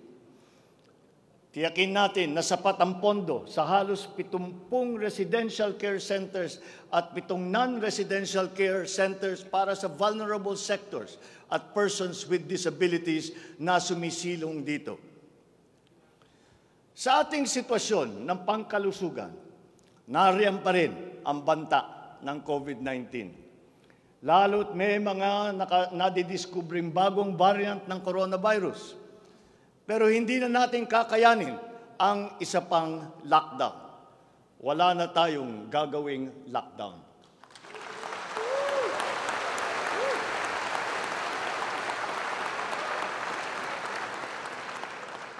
Tiyakin natin na sapat ang pondo sa halos 70 residential care centers at 7 non-residential care centers para sa vulnerable sectors at persons with disabilities na sumisilong dito. Sa ating sitwasyon ng pangkalusugan, nariyan pa rin ang banta ng COVID-19. Lalo't may mga nadidiscovering bagong variant ng coronavirus. Pero hindi na natin kakayanin ang isa pang lockdown. Wala na tayong gagawing lockdown.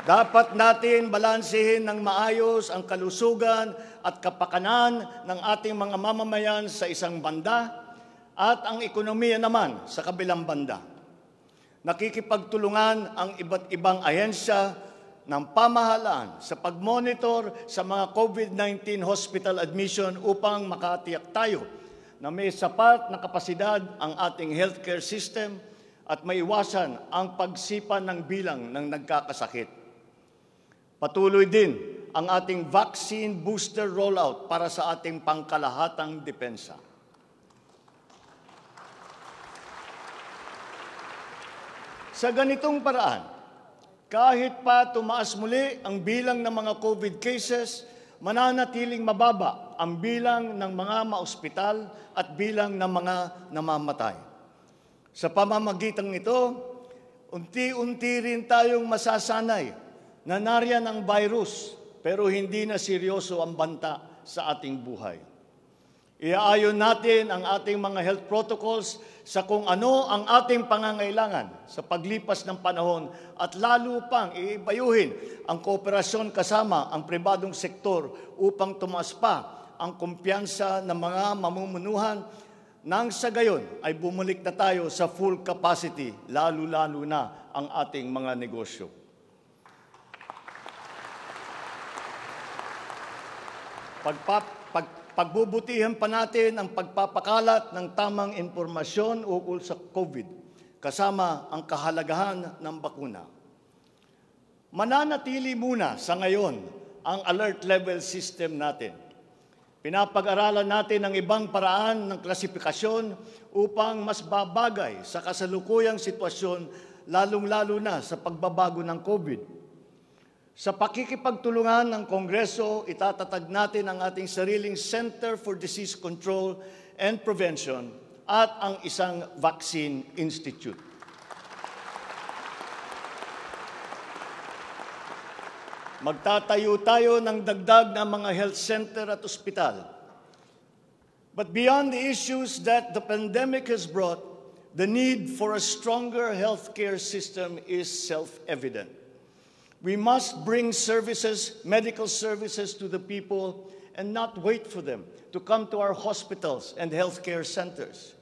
Dapat natin balansehin ng maayos ang kalusugan at kapakanan ng ating mga mamamayan sa isang banda at ang ekonomiya naman sa kabilang banda. Nakikipagtulungan ang iba't ibang ahensya ng pamahalaan sa pag-monitor sa mga COVID-19 hospital admission upang makatiyak tayo na may sapat na kapasidad ang ating healthcare system at maiwasan ang pagsipa ng bilang ng nagkakasakit. Patuloy din ang ating vaccine booster rollout para sa ating pangkalahatang depensa. Sa ganitong paraan, kahit pa tumaas muli ang bilang ng mga COVID cases, mananatiling mababa ang bilang ng mga maospital at bilang ng mga namamatay. Sa pamamagitan nito, unti-unti rin tayong masasanay na nariyan ang virus, pero hindi na seryoso ang banta sa ating buhay. Iaayon natin ang ating mga health protocols sa kung ano ang ating pangangailangan sa paglipas ng panahon at lalo pang iibayuhin ang kooperasyon kasama ang pribadong sektor upang tumaas pa ang kumpiyansa ng mga mamumunuhan nang sa gayon ay bumalik na tayo sa full capacity, lalo-lalo na ang ating mga negosyo. Pagbubutihan pa natin ang pagpapakalat ng tamang impormasyon ukol sa COVID, kasama ang kahalagahan ng bakuna. Mananatili muna sa ngayon ang alert level system natin. Pinapag-aralan natin ang ibang paraan ng klasifikasyon upang mas babagay sa kasalukuyang sitwasyon, lalong-lalo na sa pagbabago ng COVID. Sa pakikipagtulungan ng Kongreso, itatatag natin ang ating sariling Center for Disease Control and Prevention at ang isang Vaccine Institute. Magtatayo tayo ng dagdag na mga health center at ospital. But beyond the issues that the pandemic has brought, the need for a stronger healthcare system is self-evident. We must bring services, medical services to the people and not wait for them to come to our hospitals and healthcare centers.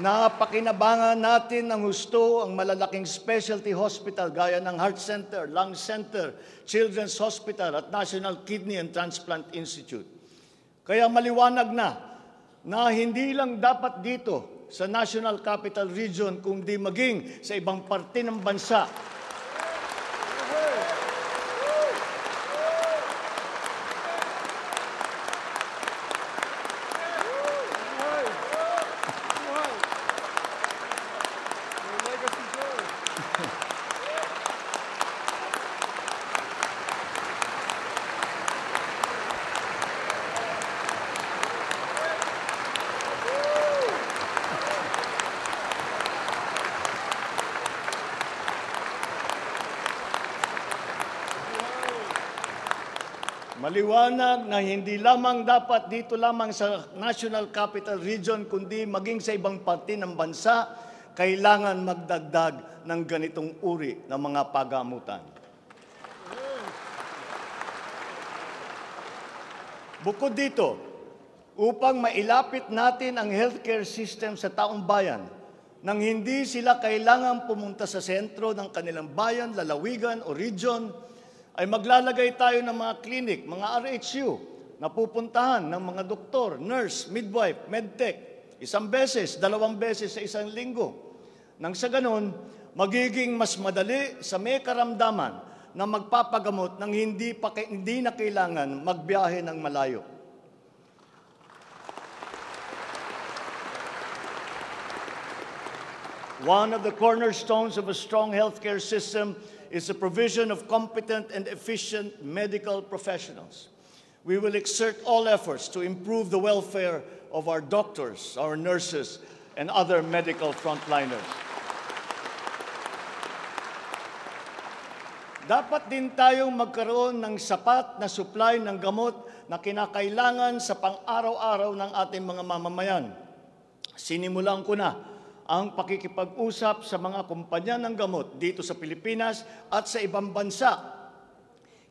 Napakinabangan natin ng husto ang malalaking specialty hospital gaya ng Heart Center, Lung Center, Children's Hospital at National Kidney and Transplant Institute. Kaya maliwanag na hindi lang dapat dito sa National Capital Region kundi maging sa ibang parte ng bansa. Maliwanag na hindi lamang dapat dito lamang sa National Capital Region, kundi maging sa ibang parte ng bansa, kailangan magdagdag ng ganitong uri ng mga pagamutan. Bukod dito, upang mailapit natin ang healthcare system sa taong bayan, nang hindi sila kailangan pumunta sa sentro ng kanilang bayan, lalawigan o region, ay maglalagay tayo ng mga clinic, mga RHU, na pupuntahan ng mga doktor, nurse, midwife, medtech, 1 beses, 2 beses sa 1 linggo. Nang sa ganon, magiging mas madali sa may karamdaman na magpapagamot nang hindi na kailangan magbiyahe ng malayo. One of the cornerstones of a strong healthcare system is the provision of competent and efficient medical professionals. We will exert all efforts to improve the welfare of our doctors, our nurses, and other medical frontliners. Dapat din tayong magkaroon ng sapat na supply ng gamot na kinakailangan sa pang-araw-araw ng ating mga mamamayan. Sinimulan ko na ang pakikipag-usap sa mga kumpanya ng gamot dito sa Pilipinas at sa ibang bansa.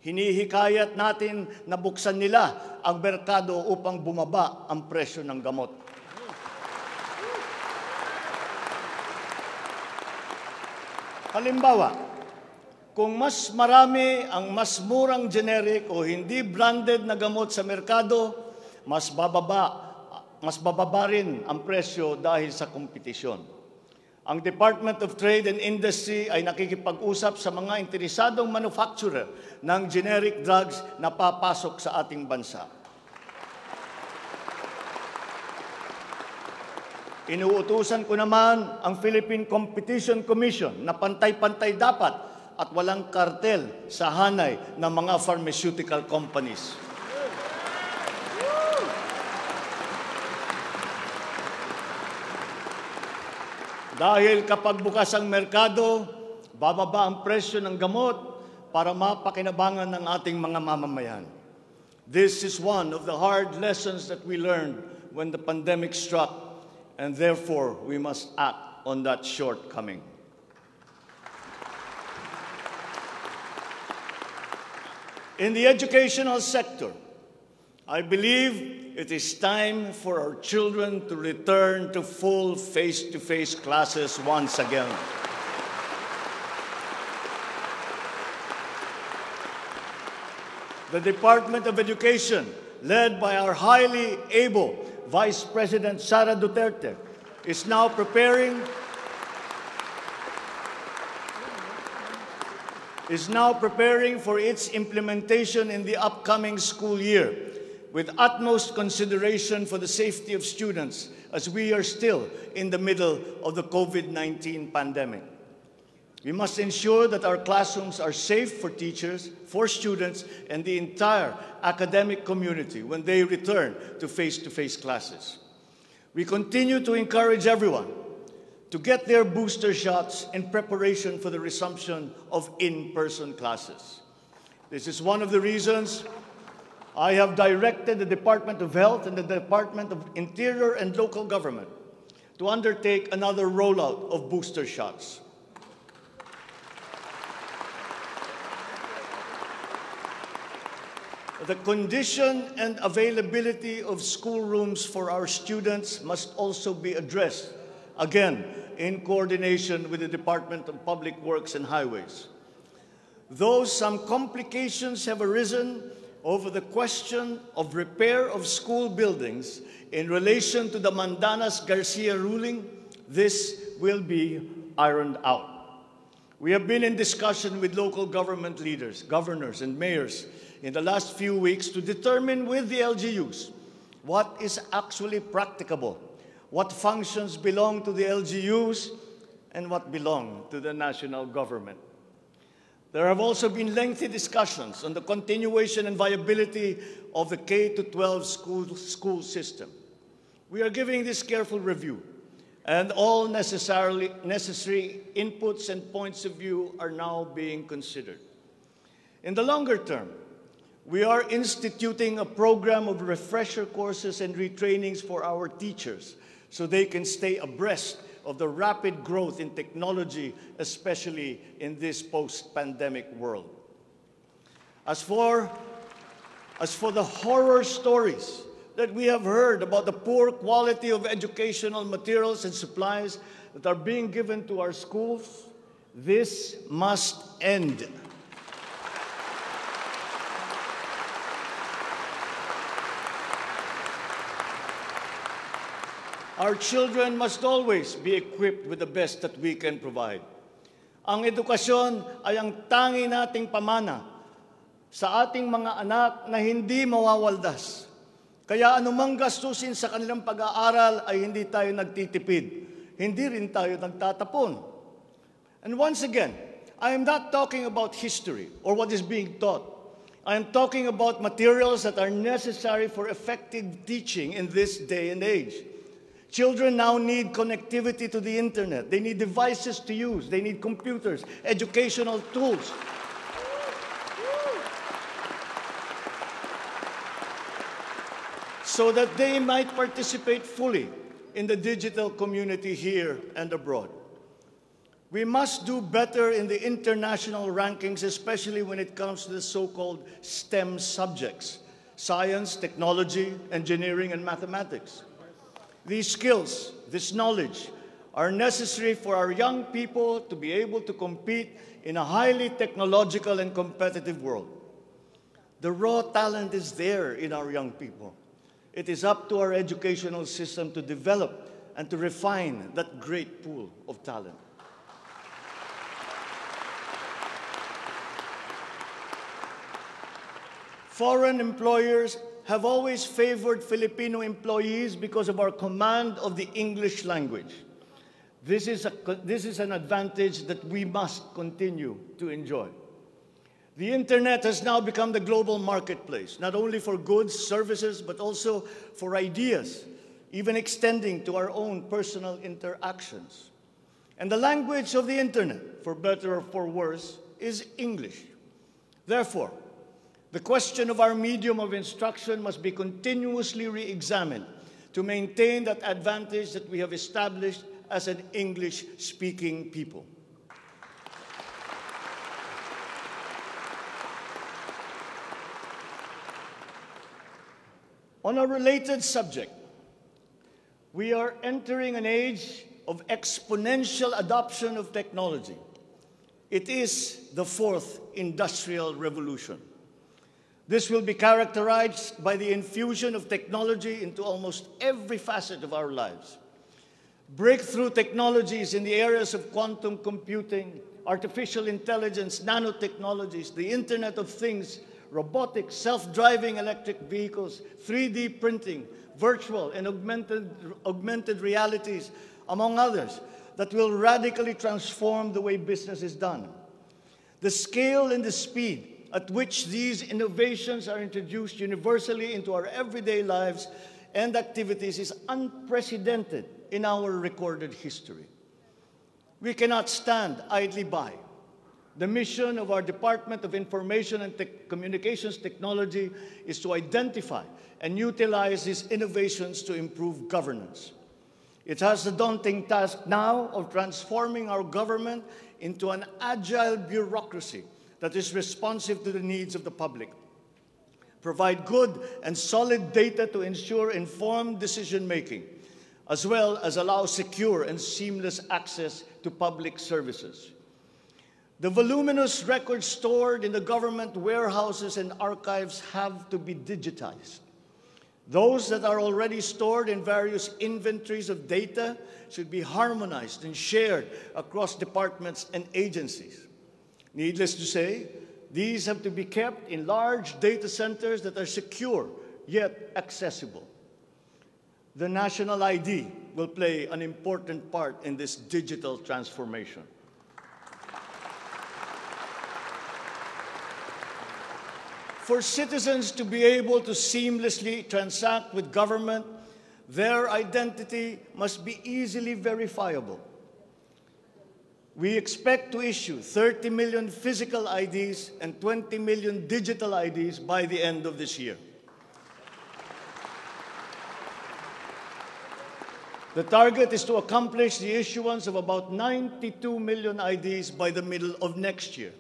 Hinihikayat natin na buksan nila ang merkado upang bumaba ang presyo ng gamot. Halimbawa, kung mas marami ang mas murang generic o hindi branded na gamot sa merkado, mas bababa rin ang presyo dahil sa kompetisyon. Ang Department of Trade and Industry ay nakikipag-usap sa mga interesadong manufacturer ng generic drugs na papasok sa ating bansa. Inuutusan ko naman ang Philippine Competition Commission na pantay-pantay dapat at walang kartel sa hanay ng mga pharmaceutical companies. Dahil kapag bukas ang merkado, bababa ang presyo ng gamot para mapakinabangan ng ating mga mamamayan. This is one of the hard lessons that we learned when the pandemic struck, and therefore we must act on that shortcoming. In the educational sector, I believe it is time for our children to return to full face-to-face classes once again. The Department of Education, led by our highly able Vice President Sara Duterte, is now preparing for its implementation in the upcoming school year, with utmost consideration for the safety of students as we are still in the middle of the COVID-19 pandemic. We must ensure that our classrooms are safe for teachers, for students, and the entire academic community when they return to face-to-face classes. We continue to encourage everyone to get their booster shots in preparation for the resumption of in-person classes. This is one of the reasons I have directed the Department of Health and the Department of Interior and Local Government to undertake another rollout of booster shots. The condition and availability of schoolrooms for our students must also be addressed again, in coordination with the Department of Public Works and Highways. Though some complications have arisen over the question of repair of school buildings in relation to the Mandanas-Garcia ruling, this will be ironed out. We have been in discussion with local government leaders, governors, and mayors in the last few weeks to determine with the LGUs what is actually practicable, what functions belong to the LGUs, and what belong to the national government. There have also been lengthy discussions on the continuation and viability of the K-12 school system. We are giving this careful review, and all necessary inputs and points of view are now being considered. In the longer term, we are instituting a program of refresher courses and retrainings for our teachers so they can stay abreast of the rapid growth in technology, especially in this post-pandemic world. As for the horror stories that we have heard about the poor quality of educational materials and supplies that are being given to our schools, this must end. Our children must always be equipped with the best that we can provide. Ang edukasyon ay ang tangi nating pamana sa ating mga anak na hindi mawawaldas. Kaya anumang gastusin sa kanilang pag-aaral ay hindi tayo nagtitipid. Hindi rin tayo nagtatapon. And once again, I am not talking about history or what is being taught. I am talking about materials that are necessary for effective teaching in this day and age. Children now need connectivity to the internet. They need devices to use. They need computers, educational tools. So that they might participate fully in the digital community here and abroad. We must do better in the international rankings, especially when it comes to the so-called STEM subjects: science, technology, engineering, and mathematics. These skills, this knowledge, are necessary for our young people to be able to compete in a highly technological and competitive world. The raw talent is there in our young people. It is up to our educational system to develop and to refine that great pool of talent. Foreign employers have always favored Filipino employees because of our command of the English language. This is an advantage that we must continue to enjoy. The internet has now become the global marketplace, not only for goods, services, but also for ideas, even extending to our own personal interactions. And the language of the internet, for better or for worse, is English. Therefore, the question of our medium of instruction must be continuously re-examined to maintain that advantage that we have established as an English-speaking people. On a related subject, we are entering an age of exponential adoption of technology. It is the fourth industrial revolution. This will be characterized by the infusion of technology into almost every facet of our lives. Breakthrough technologies in the areas of quantum computing, artificial intelligence, nanotechnologies, the Internet of Things, robotics, self-driving electric vehicles, 3D printing, virtual and augmented realities, among others, that will radically transform the way business is done. The scale and the speed at which these innovations are introduced universally into our everyday lives and activities is unprecedented in our recorded history. We cannot stand idly by. The mission of our Department of Information and Communications Technology is to identify and utilize these innovations to improve governance. It has the daunting task now of transforming our government into an agile bureaucracy that is responsive to the needs of the public. Provide good and solid data to ensure informed decision-making, as well as allow secure and seamless access to public services. The voluminous records stored in the government warehouses and archives have to be digitized. Those that are already stored in various inventories of data should be harmonized and shared across departments and agencies. Needless to say, these have to be kept in large data centers that are secure yet accessible. The national ID will play an important part in this digital transformation. For citizens to be able to seamlessly transact with government, their identity must be easily verifiable. We expect to issue 30 million physical IDs and 20 million digital IDs by the end of this year. The target is to accomplish the issuance of about 92 million IDs by the middle of next year.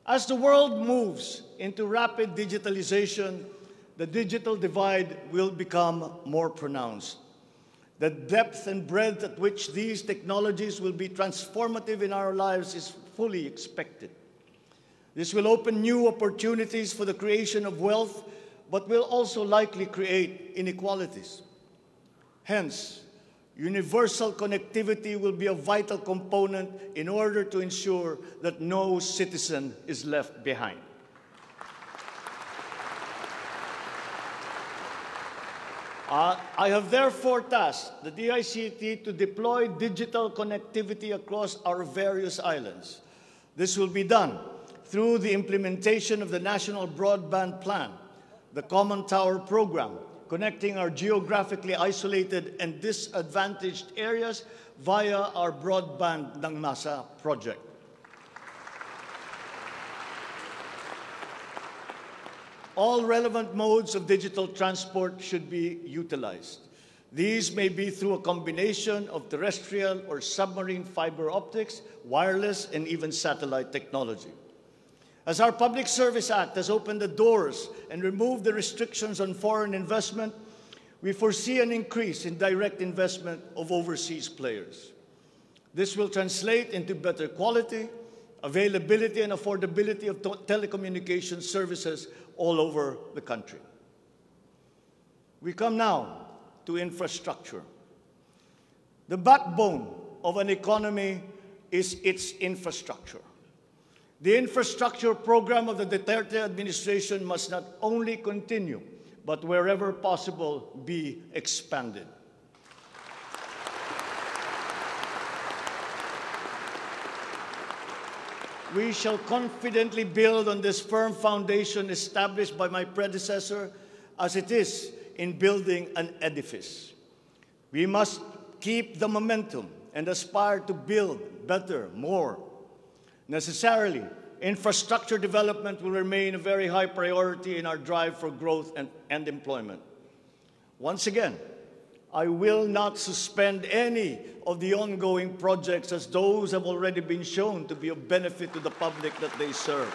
As the world moves into rapid digitalization, the digital divide will become more pronounced. The depth and breadth at which these technologies will be transformative in our lives is fully expected. This will open new opportunities for the creation of wealth, but will also likely create inequalities. Hence, universal connectivity will be a vital component in order to ensure that no citizen is left behind. I have therefore tasked the DICT to deploy digital connectivity across our various islands. This will be done through the implementation of the National Broadband Plan, the Common Tower Program, connecting our geographically isolated and disadvantaged areas via our Broadband ng Masa project. All relevant modes of digital transport should be utilized. These may be through a combination of terrestrial or submarine fiber optics, wireless, and even satellite technology. As our Public Service Act has opened the doors and removed the restrictions on foreign investment, we foresee an increase in direct investment of overseas players. This will translate into better quality, availability, and affordability of telecommunication services all over the country. We come now to infrastructure. The backbone of an economy is its infrastructure. The infrastructure program of the Duterte administration must not only continue, but wherever possible, be expanded. We shall confidently build on this firm foundation established by my predecessor, as it is in building an edifice. We must keep the momentum and aspire to build better, more. Necessarily, infrastructure development will remain a very high priority in our drive for growth and employment. Once again, I will not suspend any of the ongoing projects, as those have already been shown to be of benefit to the public that they serve.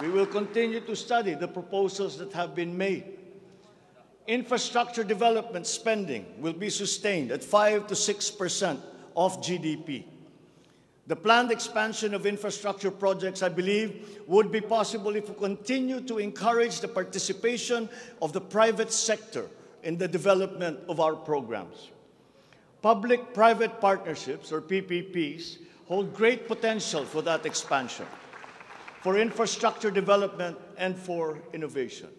We will continue to study the proposals that have been made. Infrastructure development spending will be sustained at 5 to 6% of GDP. The planned expansion of infrastructure projects, I believe, would be possible if we continue to encourage the participation of the private sector in the development of our programs. Public-private partnerships, or PPPs, hold great potential for that expansion, for infrastructure development, and for innovation.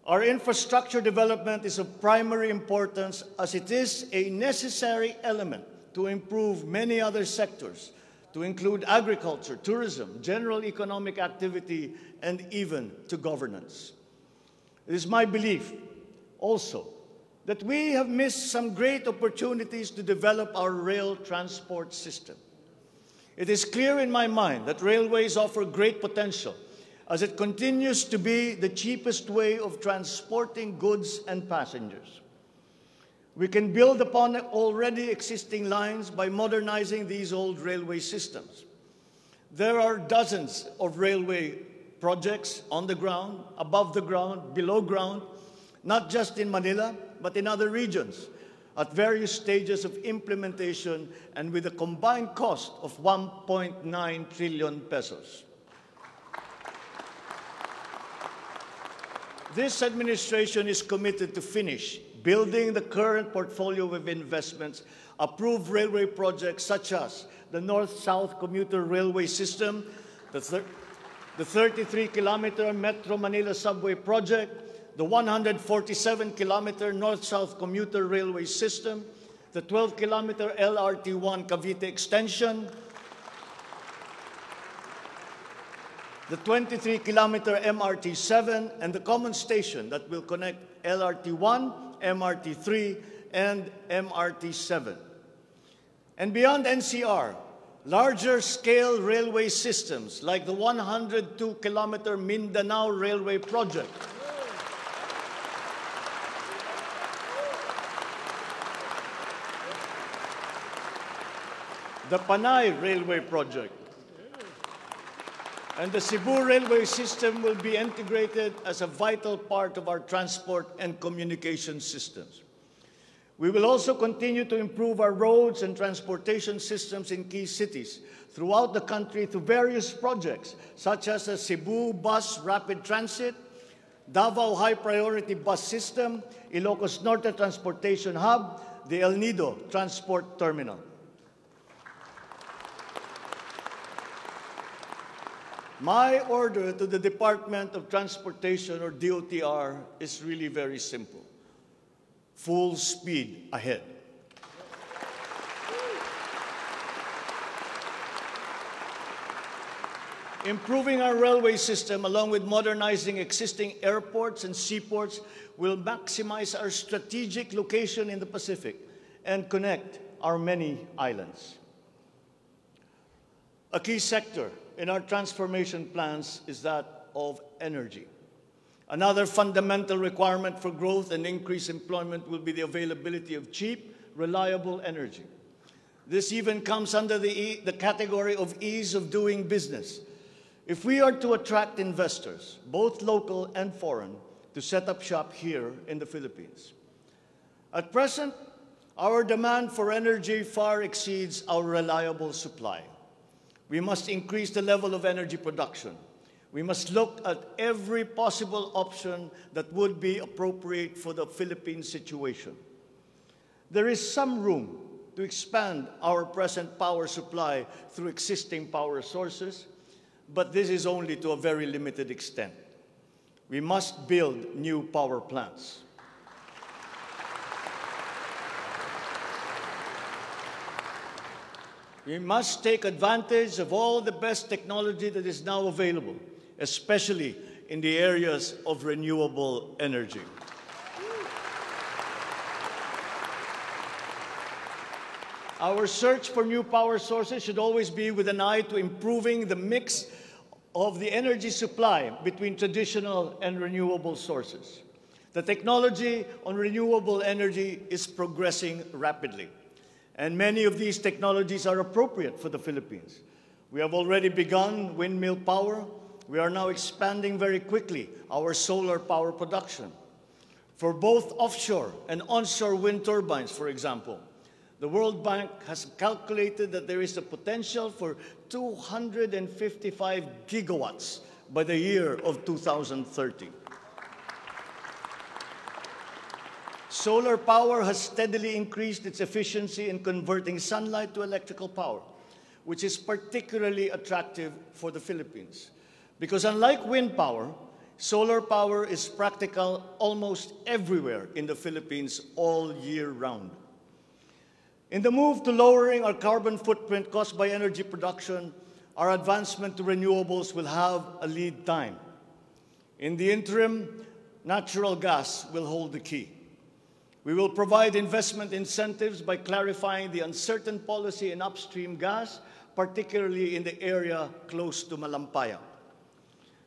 Our infrastructure development is of primary importance, as it is a necessary element to improve many other sectors, to include agriculture, tourism, general economic activity, and even to governance. It is my belief also that we have missed some great opportunities to develop our rail transport system. It is clear in my mind that railways offer great potential, as it continues to be the cheapest way of transporting goods and passengers. We can build upon already existing lines by modernizing these old railway systems. There are dozens of railway projects on the ground, above the ground, below ground, not just in Manila, but in other regions, at various stages of implementation and with a combined cost of 1.9 trillion pesos. This administration is committed to finish building the current portfolio of investments, approved railway projects such as the North-South Commuter Railway System, the 33-kilometer Metro Manila Subway Project, the 147-kilometer North-South Commuter Railway System, the 12-kilometer LRT-1 Cavite Extension, the 23-kilometer MRT-7, and the common station that will connect LRT-1, MRT-3, and MRT-7. And beyond NCR, larger scale railway systems like the 102-kilometer Mindanao Railway Project, the Panay Railway Project, and the Cebu Railway System will be integrated as a vital part of our transport and communication systems. We will also continue to improve our roads and transportation systems in key cities throughout the country through various projects, such as the Cebu Bus Rapid Transit, Davao High Priority Bus System, Ilocos Norte Transportation Hub, the El Nido Transport Terminal. My order to the Department of Transportation, or DOTR, is really very simple. Full speed ahead. Improving our railway system, along with modernizing existing airports and seaports, will maximize our strategic location in the Pacific and connect our many islands. A key sector in our transformation plans is that of energy. Another fundamental requirement for growth and increased employment will be the availability of cheap, reliable energy. This even comes under the category of ease of doing business. If we are to attract investors, both local and foreign, to set up shop here in the Philippines. At present, our demand for energy far exceeds our reliable supply. We must increase the level of energy production. We must look at every possible option that would be appropriate for the Philippine situation. There is some room to expand our present power supply through existing power sources, but this is only to a very limited extent. We must build new power plants. We must take advantage of all the best technology that is now available, especially in the areas of renewable energy. Our search for new power sources should always be with an eye to improving the mix of the energy supply between traditional and renewable sources. The technology on renewable energy is progressing rapidly, and many of these technologies are appropriate for the Philippines. We have already begun windmill power. We are now expanding very quickly our solar power production. For both offshore and onshore wind turbines, for example, the World Bank has calculated that there is a potential for 255 gigawatts by the year of 2030. Solar power has steadily increased its efficiency in converting sunlight to electrical power, which is particularly attractive for the Philippines. Because unlike wind power, solar power is practical almost everywhere in the Philippines all year round. In the move to lowering our carbon footprint caused by energy production, our advancement to renewables will have a lead time. In the interim, natural gas will hold the key. We will provide investment incentives by clarifying the uncertain policy in upstream gas, particularly in the area close to Malampaya.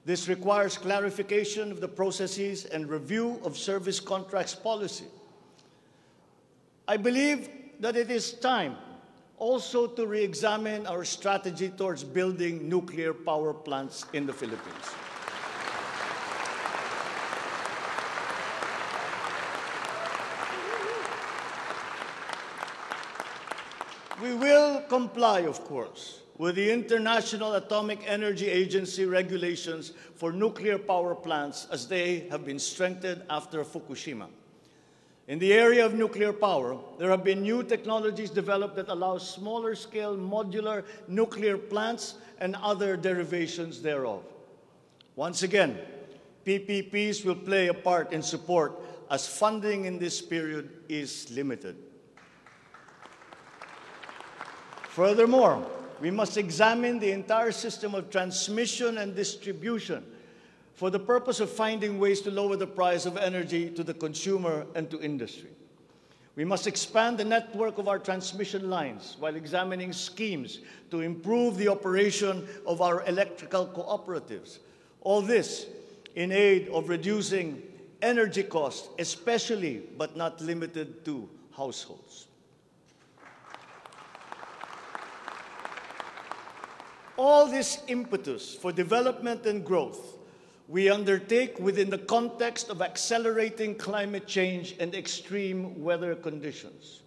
This requires clarification of the processes and review of service contracts policy. I believe that it is time also to re-examine our strategy towards building nuclear power plants in the Philippines. We will comply, of course, with the International Atomic Energy Agency regulations for nuclear power plants as they have been strengthened after Fukushima. In the area of nuclear power, there have been new technologies developed that allow smaller-scale modular nuclear plants and other derivations thereof. Once again, PPPs will play a part in support as funding in this period is limited. Furthermore, we must examine the entire system of transmission and distribution for the purpose of finding ways to lower the price of energy to the consumer and to industry. We must expand the network of our transmission lines while examining schemes to improve the operation of our electrical cooperatives. All this in aid of reducing energy costs, especially but not limited to households. All this impetus for development and growth we undertake within the context of accelerating climate change and extreme weather conditions.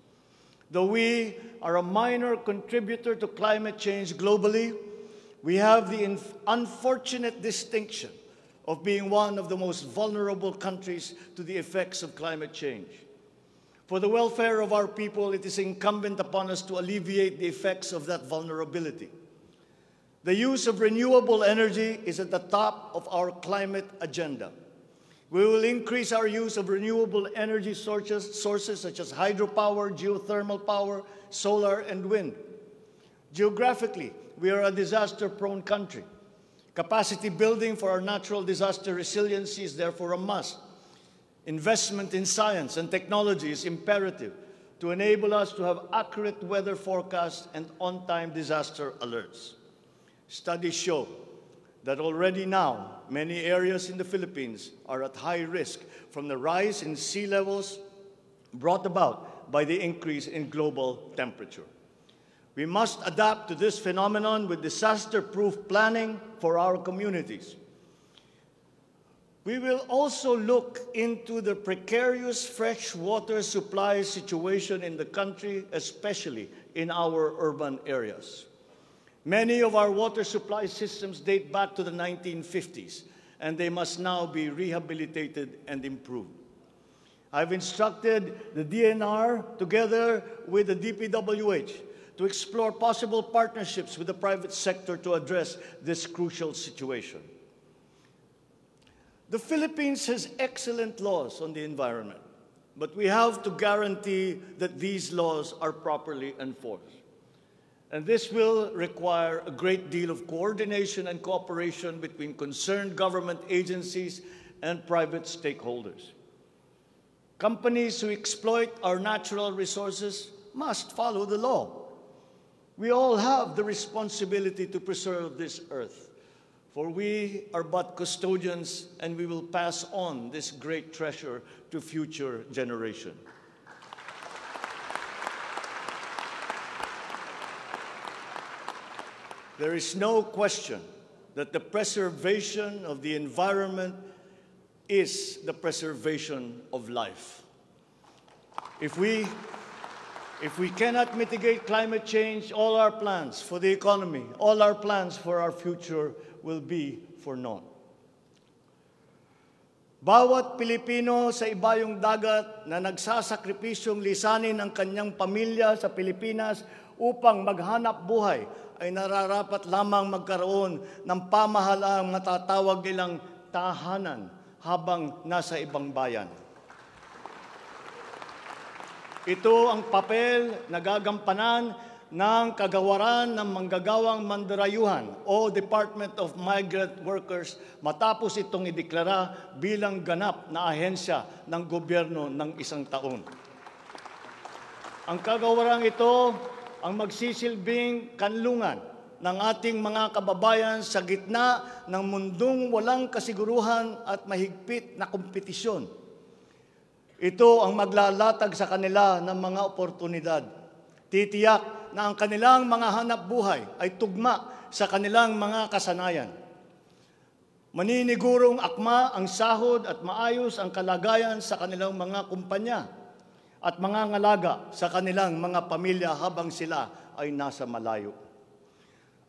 Though we are a minor contributor to climate change globally, we have the unfortunate distinction of being one of the most vulnerable countries to the effects of climate change. For the welfare of our people, it is incumbent upon us to alleviate the effects of that vulnerability. The use of renewable energy is at the top of our climate agenda. We will increase our use of renewable energy sources such as hydropower, geothermal power, solar, and wind. Geographically, we are a disaster-prone country. Capacity building for our natural disaster resiliency is therefore a must. Investment in science and technology is imperative to enable us to have accurate weather forecasts and on-time disaster alerts. Studies show that already now, many areas in the Philippines are at high risk from the rise in sea levels brought about by the increase in global temperature. We must adapt to this phenomenon with disaster-proof planning for our communities. We will also look into the precarious freshwater supply situation in the country, especially in our urban areas. Many of our water supply systems date back to the 1950s, and they must now be rehabilitated and improved. I've instructed the DNR, together with the DPWH, to explore possible partnerships with the private sector to address this crucial situation. The Philippines has excellent laws on the environment, but we have to guarantee that these laws are properly enforced. And this will require a great deal of coordination and cooperation between concerned government agencies and private stakeholders. Companies who exploit our natural resources must follow the law. We all have the responsibility to preserve this earth, for we are but custodians, and we will pass on this great treasure to future generations. There is no question that the preservation of the environment is the preservation of life. If we cannot mitigate climate change, all our plans for the economy, all our plans for our future will be for naught. Bawat Pilipino sa ibayong dagat na nagsasakripisyong lisanin ang kanyang pamilya sa Pilipinas upang maghanap buhay ay nararapat lamang magkaroon ng pamahalaang matatawag nilang tahanan habang nasa ibang bayan. Ito ang papel na gagampanan ng kagawaran ng manggagawang mandarayuhan o Department of Migrant Workers matapos itong ideklara bilang ganap na ahensya ng gobyerno ng isang taon. Ang kagawarang ito ang magsisilbing kanlungan ng ating mga kababayan sa gitna ng mundong walang kasiguruhan at mahigpit na kompetisyon. Ito ang maglalatag sa kanila ng mga oportunidad. Titiyak na ang kanilang mga hanap buhay ay tugma sa kanilang mga kasanayan. Maninigurong akma ang sahod at maayos ang kalagayan sa kanilang mga kumpanya. at mangangalaga sa kanilang mga pamilya habang sila ay nasa malayo.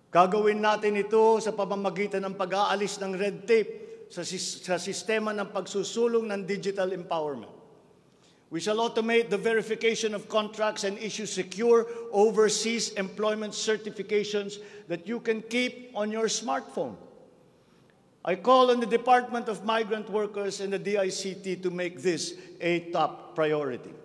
Gagawin natin ito sa pamamagitan ng pag-aalis ng red tape sa sistema ng pagsusulong ng digital empowerment. We shall automate the verification of contracts and issue secure overseas employment certifications that you can keep on your smartphone. I call on the Department of Migrant Workers and the DICT to make this a top priority.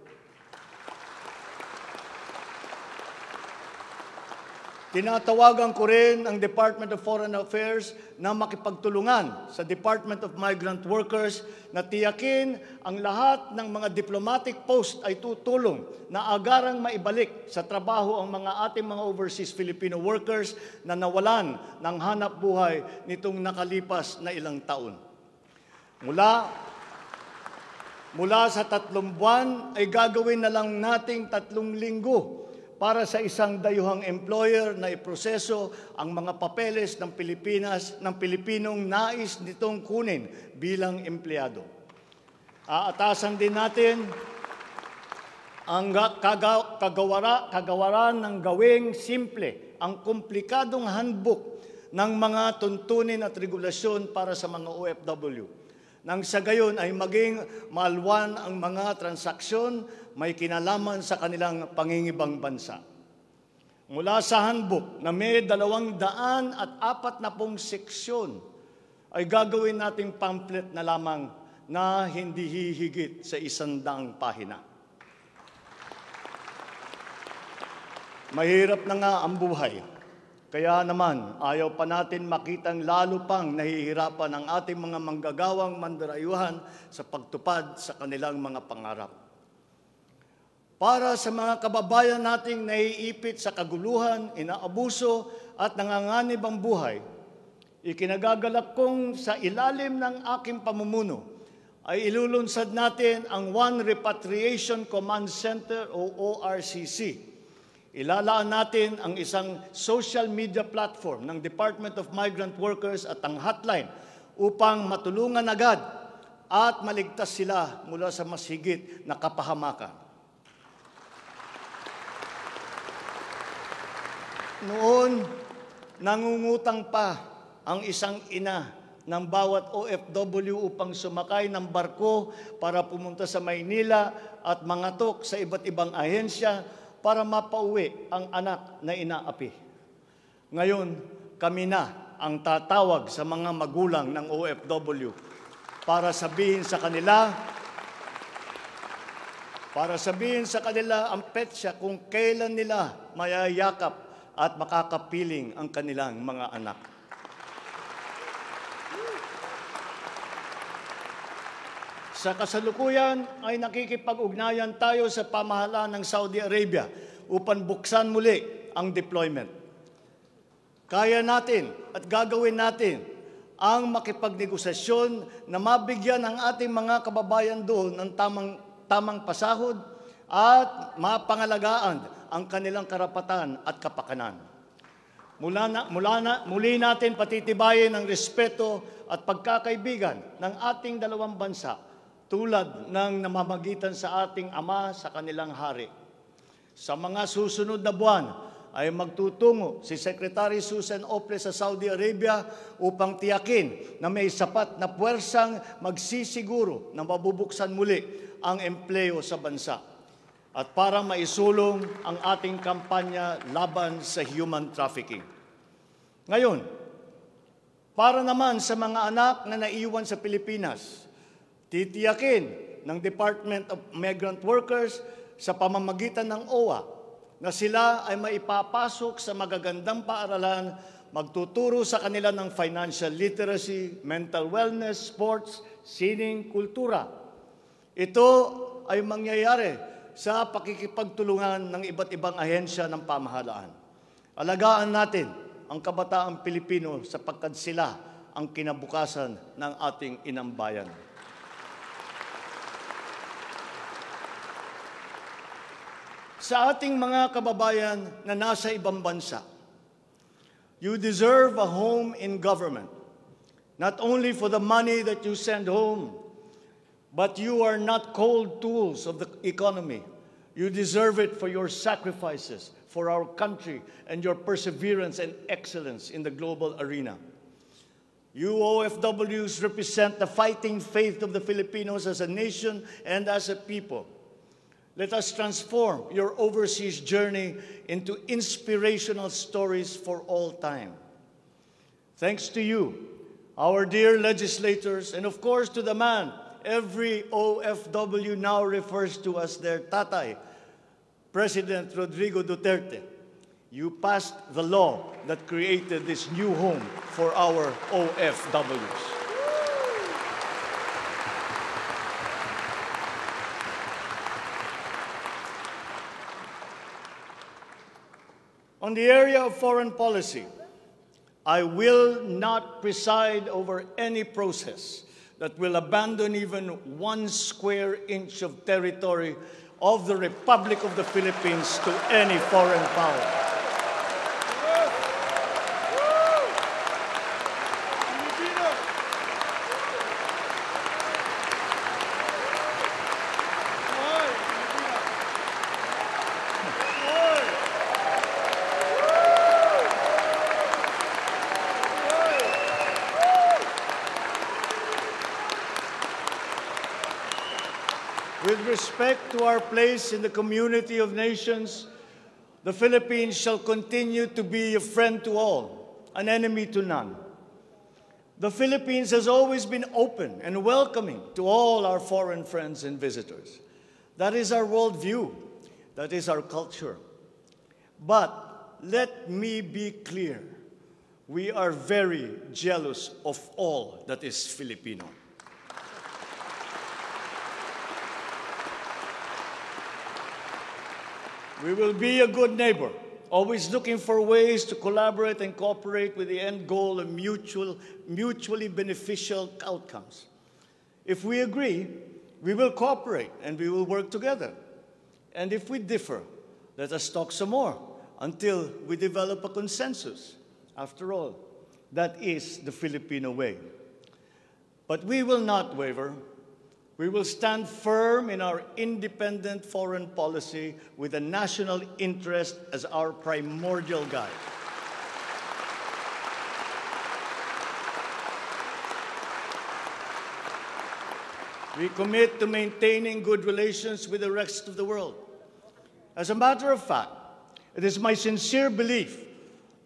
Tinatawagan ko rin ang Department of Foreign Affairs na makipagtulungan sa Department of Migrant Workers na tiyakin ang lahat ng mga diplomatic post ay tutulong na agarang maibalik sa trabaho ang mga ating mga overseas Filipino workers na nawalan ng hanap buhay nitong nakalipas na ilang taon. Mula sa 3 buwan ay gagawin na lang nating 3 linggo para sa isang dayuhang employer na iproseso ang mga papeles ng Pilipinas, ng Pilipinong nais nitong kunin bilang empleyado. Aatasan din natin ang kagawaran ng gawing simple, ang komplikadong handbook ng mga tuntunin at regulasyon para sa mga OFW. Nang sa gayon ay maging maalwan ang mga transaksyon may kinalaman sa kanilang pangingibang bansa. Mula sa handbook na may 240 seksyon ay gagawin nating pamphlet na lamang na hindi hihigit sa 100 pahina. Mahirap na nga ang buhay. Kaya naman, ayaw pa natin makitang lalo pang nahihirapan ang ating mga manggagawang mandarayuhan sa pagtupad sa kanilang mga pangarap. Para sa mga kababayan nating naiipit sa kaguluhan, inaabuso at nanganganib ang buhay, ikinagagalak kong sa ilalim ng aking pamumuno ay ilulunsad natin ang One Repatriation Command Center o ORCC. Ilalaan natin ang isang social media platform ng Department of Migrant Workers at ang hotline upang matulungan agad at maligtas sila mula sa mas higit na kapahamakan. Noon, nangungutang pa ang isang ina ng bawat OFW upang sumakay ng barko para pumunta sa Maynila at mangatok sa iba't ibang ahensya para mapauwi ang anak na inaapi. Ngayon, kami na ang tatawag sa mga magulang ng OFW para sabihin sa kanila ang petsa kung kailan nila mayayakap at makakapiling ang kanilang mga anak. Sa kasalukuyan ay nakikipag-ugnayan tayo sa pamahalaan ng Saudi Arabia upang buksan muli ang deployment. Kaya natin at gagawin natin ang makipagnegosasyon na mabigyan ang ating mga kababayan doon ng tamang pasahod at mapangalagaan ang kanilang karapatan at kapakanan. Muli natin patitibayin ang respeto at pagkakaibigan ng ating dalawang bansa tulad ng namamagitan sa ating ama sa kanilang hari. Sa mga susunod na buwan ay magtutungo si Secretary Susan Ople sa Saudi Arabia upang tiyakin na may sapat na puwersang magsisiguro na mabubuksan muli ang empleo sa bansa at para maisulong ang ating kampanya laban sa human trafficking. Ngayon, para naman sa mga anak na naiwan sa Pilipinas, titiyakin ng Department of Migrant Workers sa pamamagitan ng OWA na sila ay maipapasok sa magagandang paaralan, magtuturo sa kanila ng financial literacy, mental wellness, sports, sining, kultura. Ito ay mangyayari sa pakikipagtulungan ng iba't ibang ahensya ng pamahalaan. Alagaan natin ang kabataang Pilipino sapagkat sila ang kinabukasan ng ating inang bayan. Sa ating mga kababayan na nasa ibang bansa, you deserve a home in government, not only for the money that you send home, but you are not cold tools of the economy, You deserve it for your sacrifices for our country and your perseverance and excellence in the global arena. You OFWs represent the fighting faith of the Filipinos as a nation and as a people. Let us transform your overseas journey into inspirational stories for all time. Thanks to you, our dear legislators, and of course to the man every OFW now refers to as their tatay, President Rodrigo Duterte. You passed the law that created this new home for our OFWs. On the area of foreign policy, I will not preside over any process that will abandon even 1 square inch of territory of the Republic of the Philippines to any foreign power. With respect to our place in the community of nations, the Philippines shall continue to be a friend to all, an enemy to none. The Philippines has always been open and welcoming to all our foreign friends and visitors. That is our worldview. That is our culture. But let me be clear. We are very jealous of all that is Filipino. We will be a good neighbor, always looking for ways to collaborate and cooperate with the end goal of mutually beneficial outcomes. If we agree, we will cooperate and we will work together. And if we differ, let us talk some more until we develop a consensus. After all, that is the Filipino way. But we will not waver. We will stand firm in our independent foreign policy with the national interest as our primordial guide. We commit to maintaining good relations with the rest of the world. As a matter of fact, it is my sincere belief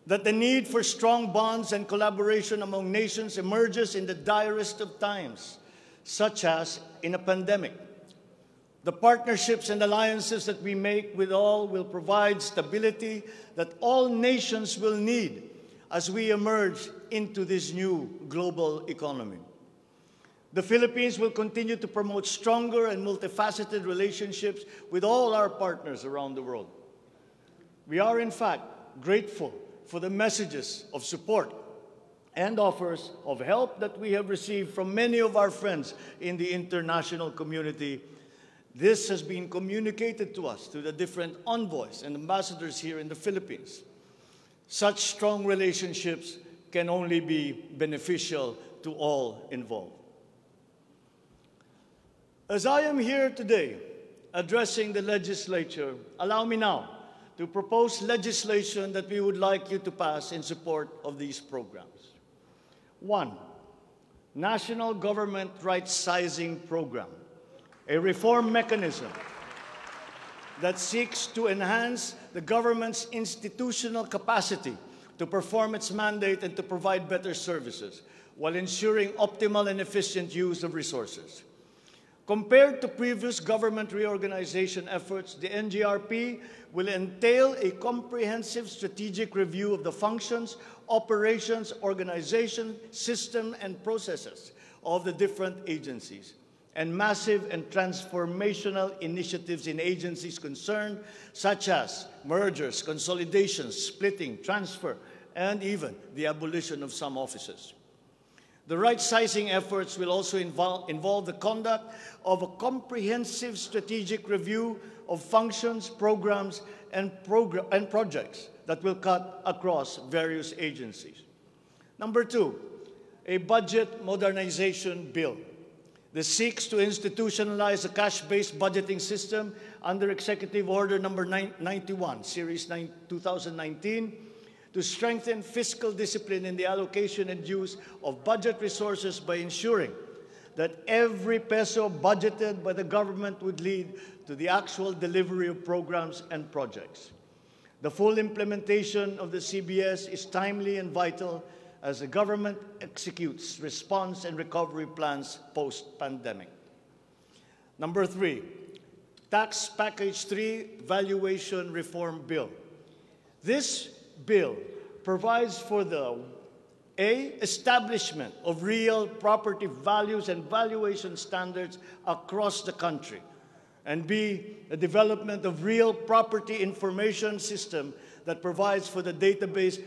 that the need for strong bonds and collaboration among nations emerges in the direst of times, such as in a pandemic. The partnerships and alliances that we make with all will provide stability that all nations will need as we emerge into this new global economy. The Philippines will continue to promote stronger and multifaceted relationships with all our partners around the world. We are, in fact, grateful for the messages of support and offers of help that we have received from many of our friends in the international community. This has been communicated to us through the different envoys and ambassadors here in the Philippines. Such strong relationships can only be beneficial to all involved. As I am here today addressing the legislature, allow me now to propose legislation that we would like you to pass in support of these programs. 1, National Government Right-Sizing Program, a reform mechanism that seeks to enhance the government's institutional capacity to perform its mandate and to provide better services while ensuring optimal and efficient use of resources. Compared to previous government reorganization efforts, the NGRP will entail a comprehensive strategic review of the functions, operations, organization, system, and processes of the different agencies, and massive and transformational initiatives in agencies concerned, such as mergers, consolidations, splitting, transfer, and even the abolition of some offices. The right-sizing efforts will also involve the conduct of a comprehensive strategic review of functions, programs, and projects that will cut across various agencies. Number 2, a budget modernization bill. This seeks to institutionalize a cash-based budgeting system under Executive Order Number 91, Series 2019, to strengthen fiscal discipline in the allocation and use of budget resources by ensuring that every peso budgeted by the government would lead to the actual delivery of programs and projects. The full implementation of the CBS is timely and vital as the government executes response and recovery plans post-pandemic. Number 3, Tax Package 3 Valuation Reform Bill. This bill provides for the establishment of real property values and valuation standards across the country, and B, the development of real property information system that provides for the database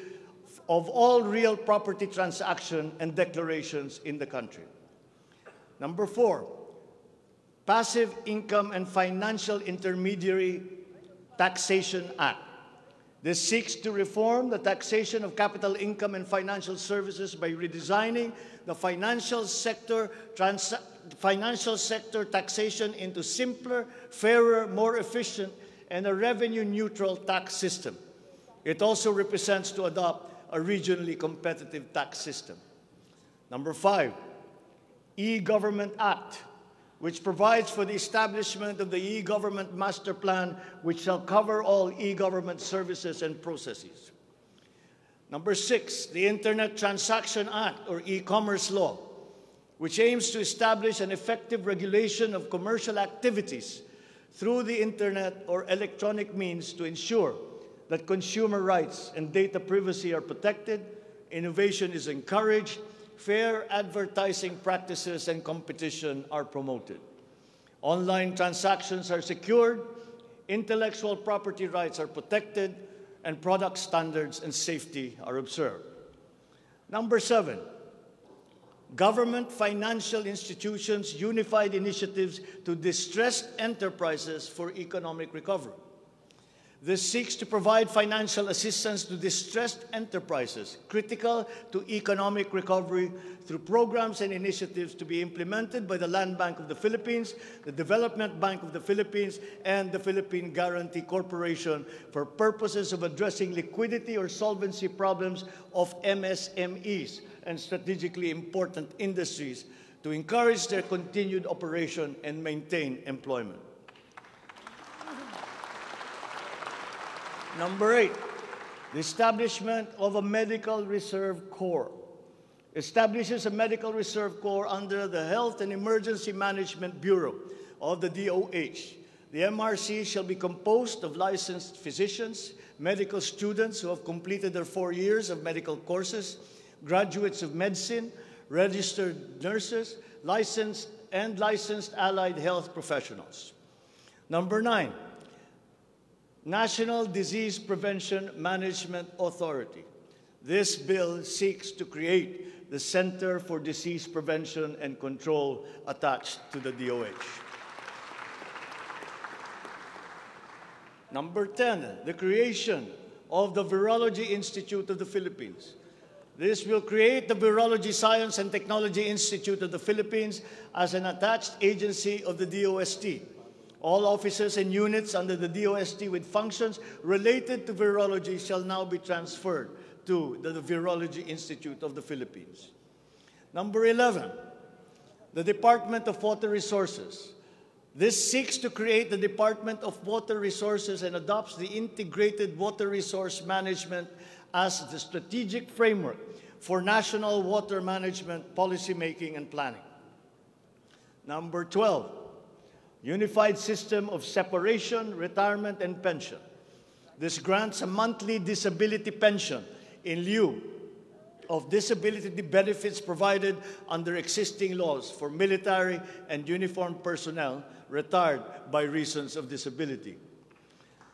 of all real property transaction and declarations in the country. Number 4, Passive Income and Financial Intermediary Taxation Act. This seeks to reform the taxation of capital income and financial services by redesigning the financial sector taxation into simpler, fairer, more efficient, and a revenue-neutral tax system. It also represents to adopt a regionally competitive tax system. Number 5, E-Government Act, which provides for the establishment of the e-government master plan, which shall cover all e-government services and processes. Number 6, the Internet Transaction Act, or e-commerce law, which aims to establish an effective regulation of commercial activities through the Internet or electronic means to ensure that consumer rights and data privacy are protected, innovation is encouraged, fair advertising practices and competition are promoted. Online transactions are secured, intellectual property rights are protected, and product standards and safety are observed. Number 7, Government Financial Institutions Unified Initiatives to Distressed Enterprises for Economic Recovery. This seeks to provide financial assistance to distressed enterprises critical to economic recovery through programs and initiatives to be implemented by the Land Bank of the Philippines, the Development Bank of the Philippines, and the Philippine Guarantee Corporation for purposes of addressing liquidity or solvency problems of MSMEs and strategically important industries to encourage their continued operation and maintain employment. Number 8, the establishment of a Medical Reserve Corps. Establishes a Medical Reserve Corps under the Health and Emergency Management Bureau of the DOH. The MRC shall be composed of licensed physicians, medical students who have completed their 4 years of medical courses, graduates of medicine, registered nurses, licensed allied health professionals. Number 9, National Disease Prevention Management Authority. This bill seeks to create the Center for Disease Prevention and Control attached to the DOH. Number 10, the creation of the Virology Institute of the Philippines. This will create the Virology Science and Technology Institute of the Philippines as an attached agency of the DOST. All offices and units under the DOST with functions related to virology shall now be transferred to the Virology Institute of the Philippines. Number 11, the Department of Water Resources. This seeks to create the Department of Water Resources and adopts the Integrated Water Resource Management as the strategic framework for national water management, policymaking, and planning. Number 12, Unified System of Separation, Retirement, and Pension. This grants a monthly disability pension in lieu of disability benefits provided under existing laws for military and uniformed personnel retired by reasons of disability.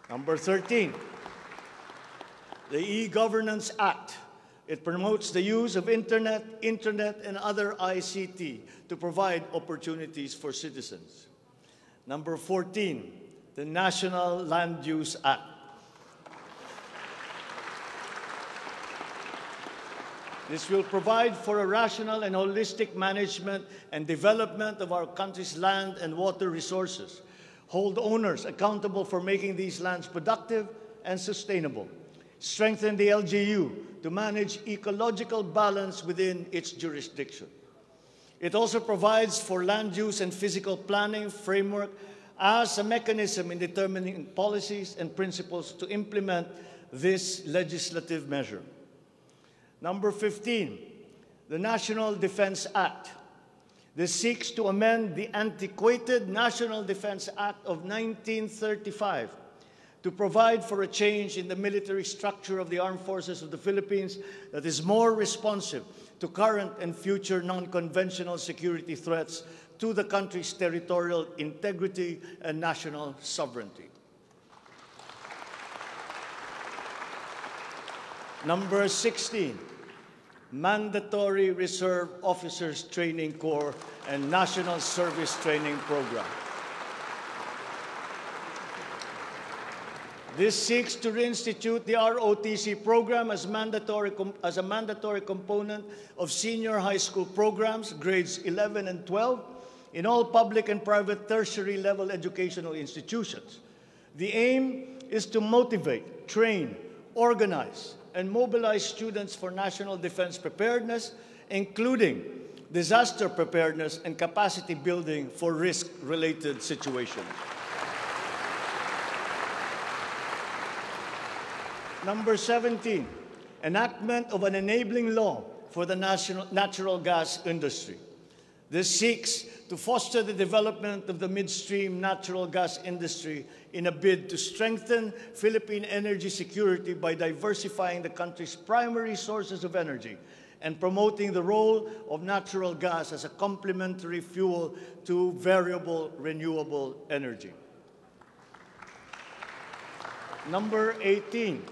Number 13, the E-Governance Act. It promotes the use of internet, and other ICT to provide opportunities for citizens. Number 14, the National Land Use Act. This will provide for a rational and holistic management and development of our country's land and water resources, hold owners accountable for making these lands productive and sustainable, strengthen the LGU to manage ecological balance within its jurisdiction. It also provides for land use and physical planning framework as a mechanism in determining policies and principles to implement this legislative measure. Number 15, the National Defense Act. This seeks to amend the antiquated National Defense Act of 1935 to provide for a change in the military structure of the armed forces of the Philippines that is more responsive to current and future non-conventional security threats to the country's territorial integrity and national sovereignty. Number 16, Mandatory Reserve Officers Training Corps and National Service Training Program. This seeks to reinstitute the ROTC program as a mandatory component of senior high school programs, grades 11 and 12, in all public and private tertiary level educational institutions. The aim is to motivate, train, organize, and mobilize students for national defense preparedness, including disaster preparedness and capacity building for risk-related situations. Number 17, enactment of an enabling law for the natural gas industry. This seeks to foster the development of the midstream natural gas industry in a bid to strengthen Philippine energy security by diversifying the country's primary sources of energy and promoting the role of natural gas as a complementary fuel to variable renewable energy. Number 18,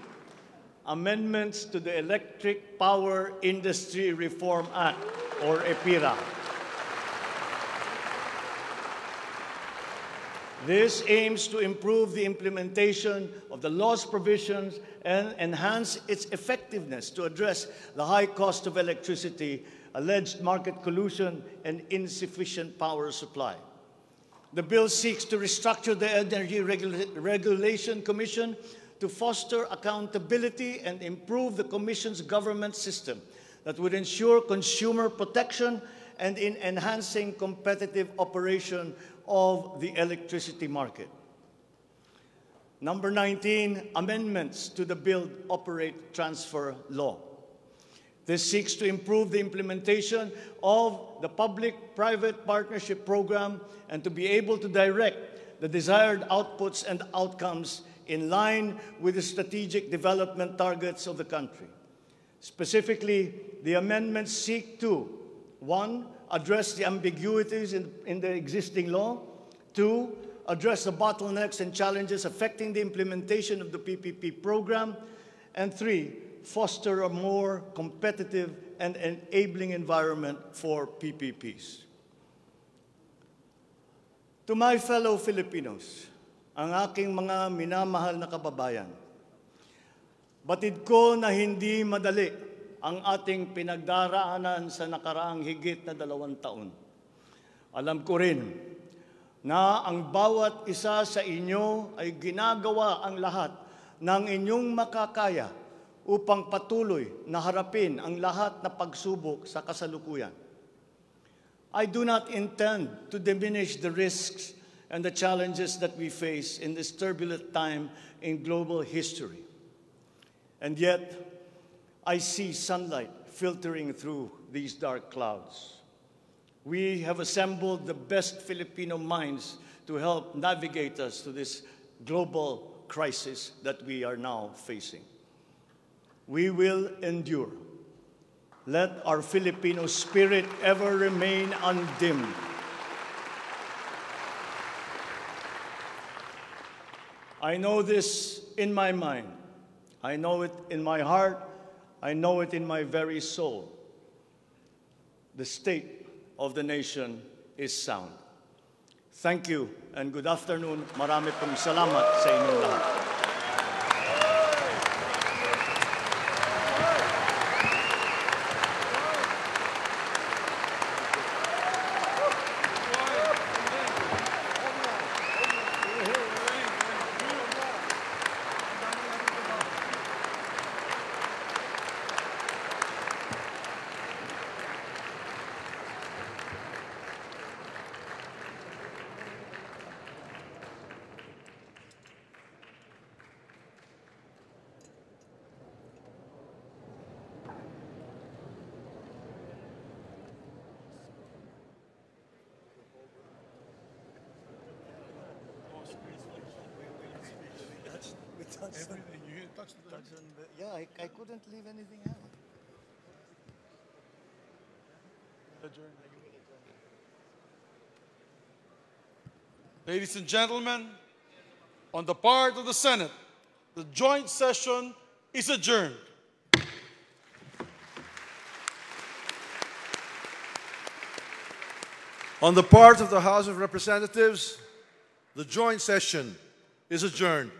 amendments to the Electric Power Industry Reform Act, or EPIRA. This aims to improve the implementation of the law's provisions and enhance its effectiveness to address the high cost of electricity, alleged market collusion, and insufficient power supply. The bill seeks to restructure the Energy Regulation Commission to foster accountability and improve the Commission's government system that would ensure consumer protection and in enhancing competitive operation of the electricity market. Number 19, amendments to the Build, Operate, Transfer law. This seeks to improve the implementation of the public-private partnership program and to be able to direct the desired outputs and outcomes in line with the strategic development targets of the country. Specifically, the amendments seek to, 1, address the ambiguities in the existing law, 2, address the bottlenecks and challenges affecting the implementation of the PPP program, and 3, foster a more competitive and enabling environment for PPPs. To my fellow Filipinos, ang aking mga minamahal na kababayan, batid ko na hindi madali ang ating pinagdaraanan sa nakaraang higit na 2 taon. Alam ko rin na ang bawat isa sa inyo ay ginagawa ang lahat ng inyong makakaya upang patuloy na harapin ang lahat na pagsubok sa kasalukuyan. I do not intend to diminish the risks and the challenges that we face in this turbulent time in global history. And yet, I see sunlight filtering through these dark clouds. We have assembled the best Filipino minds to help navigate us to this global crisis that we are now facing. We will endure. Let our Filipino spirit ever remain undimmed. I know this in my mind. I know it in my heart. I know it in my very soul. The state of the nation is sound. Thank you and good afternoon. Marami pong salamat sa inyong lahat. Everything. You touched the... Yeah, I couldn't leave anything out. Ladies and gentlemen, on the part of the Senate, the joint session is adjourned. On the part of the House of Representatives, the joint session is adjourned.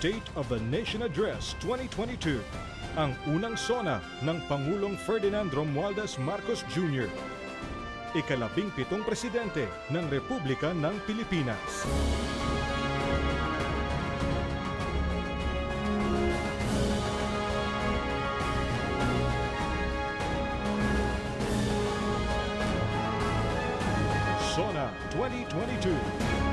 State of the Nation Address 2022, ang unang SONA ng Pangulong Ferdinand Romualdez Marcos Jr., ika-17 Presidente ng Republika ng Pilipinas. SONA 2022.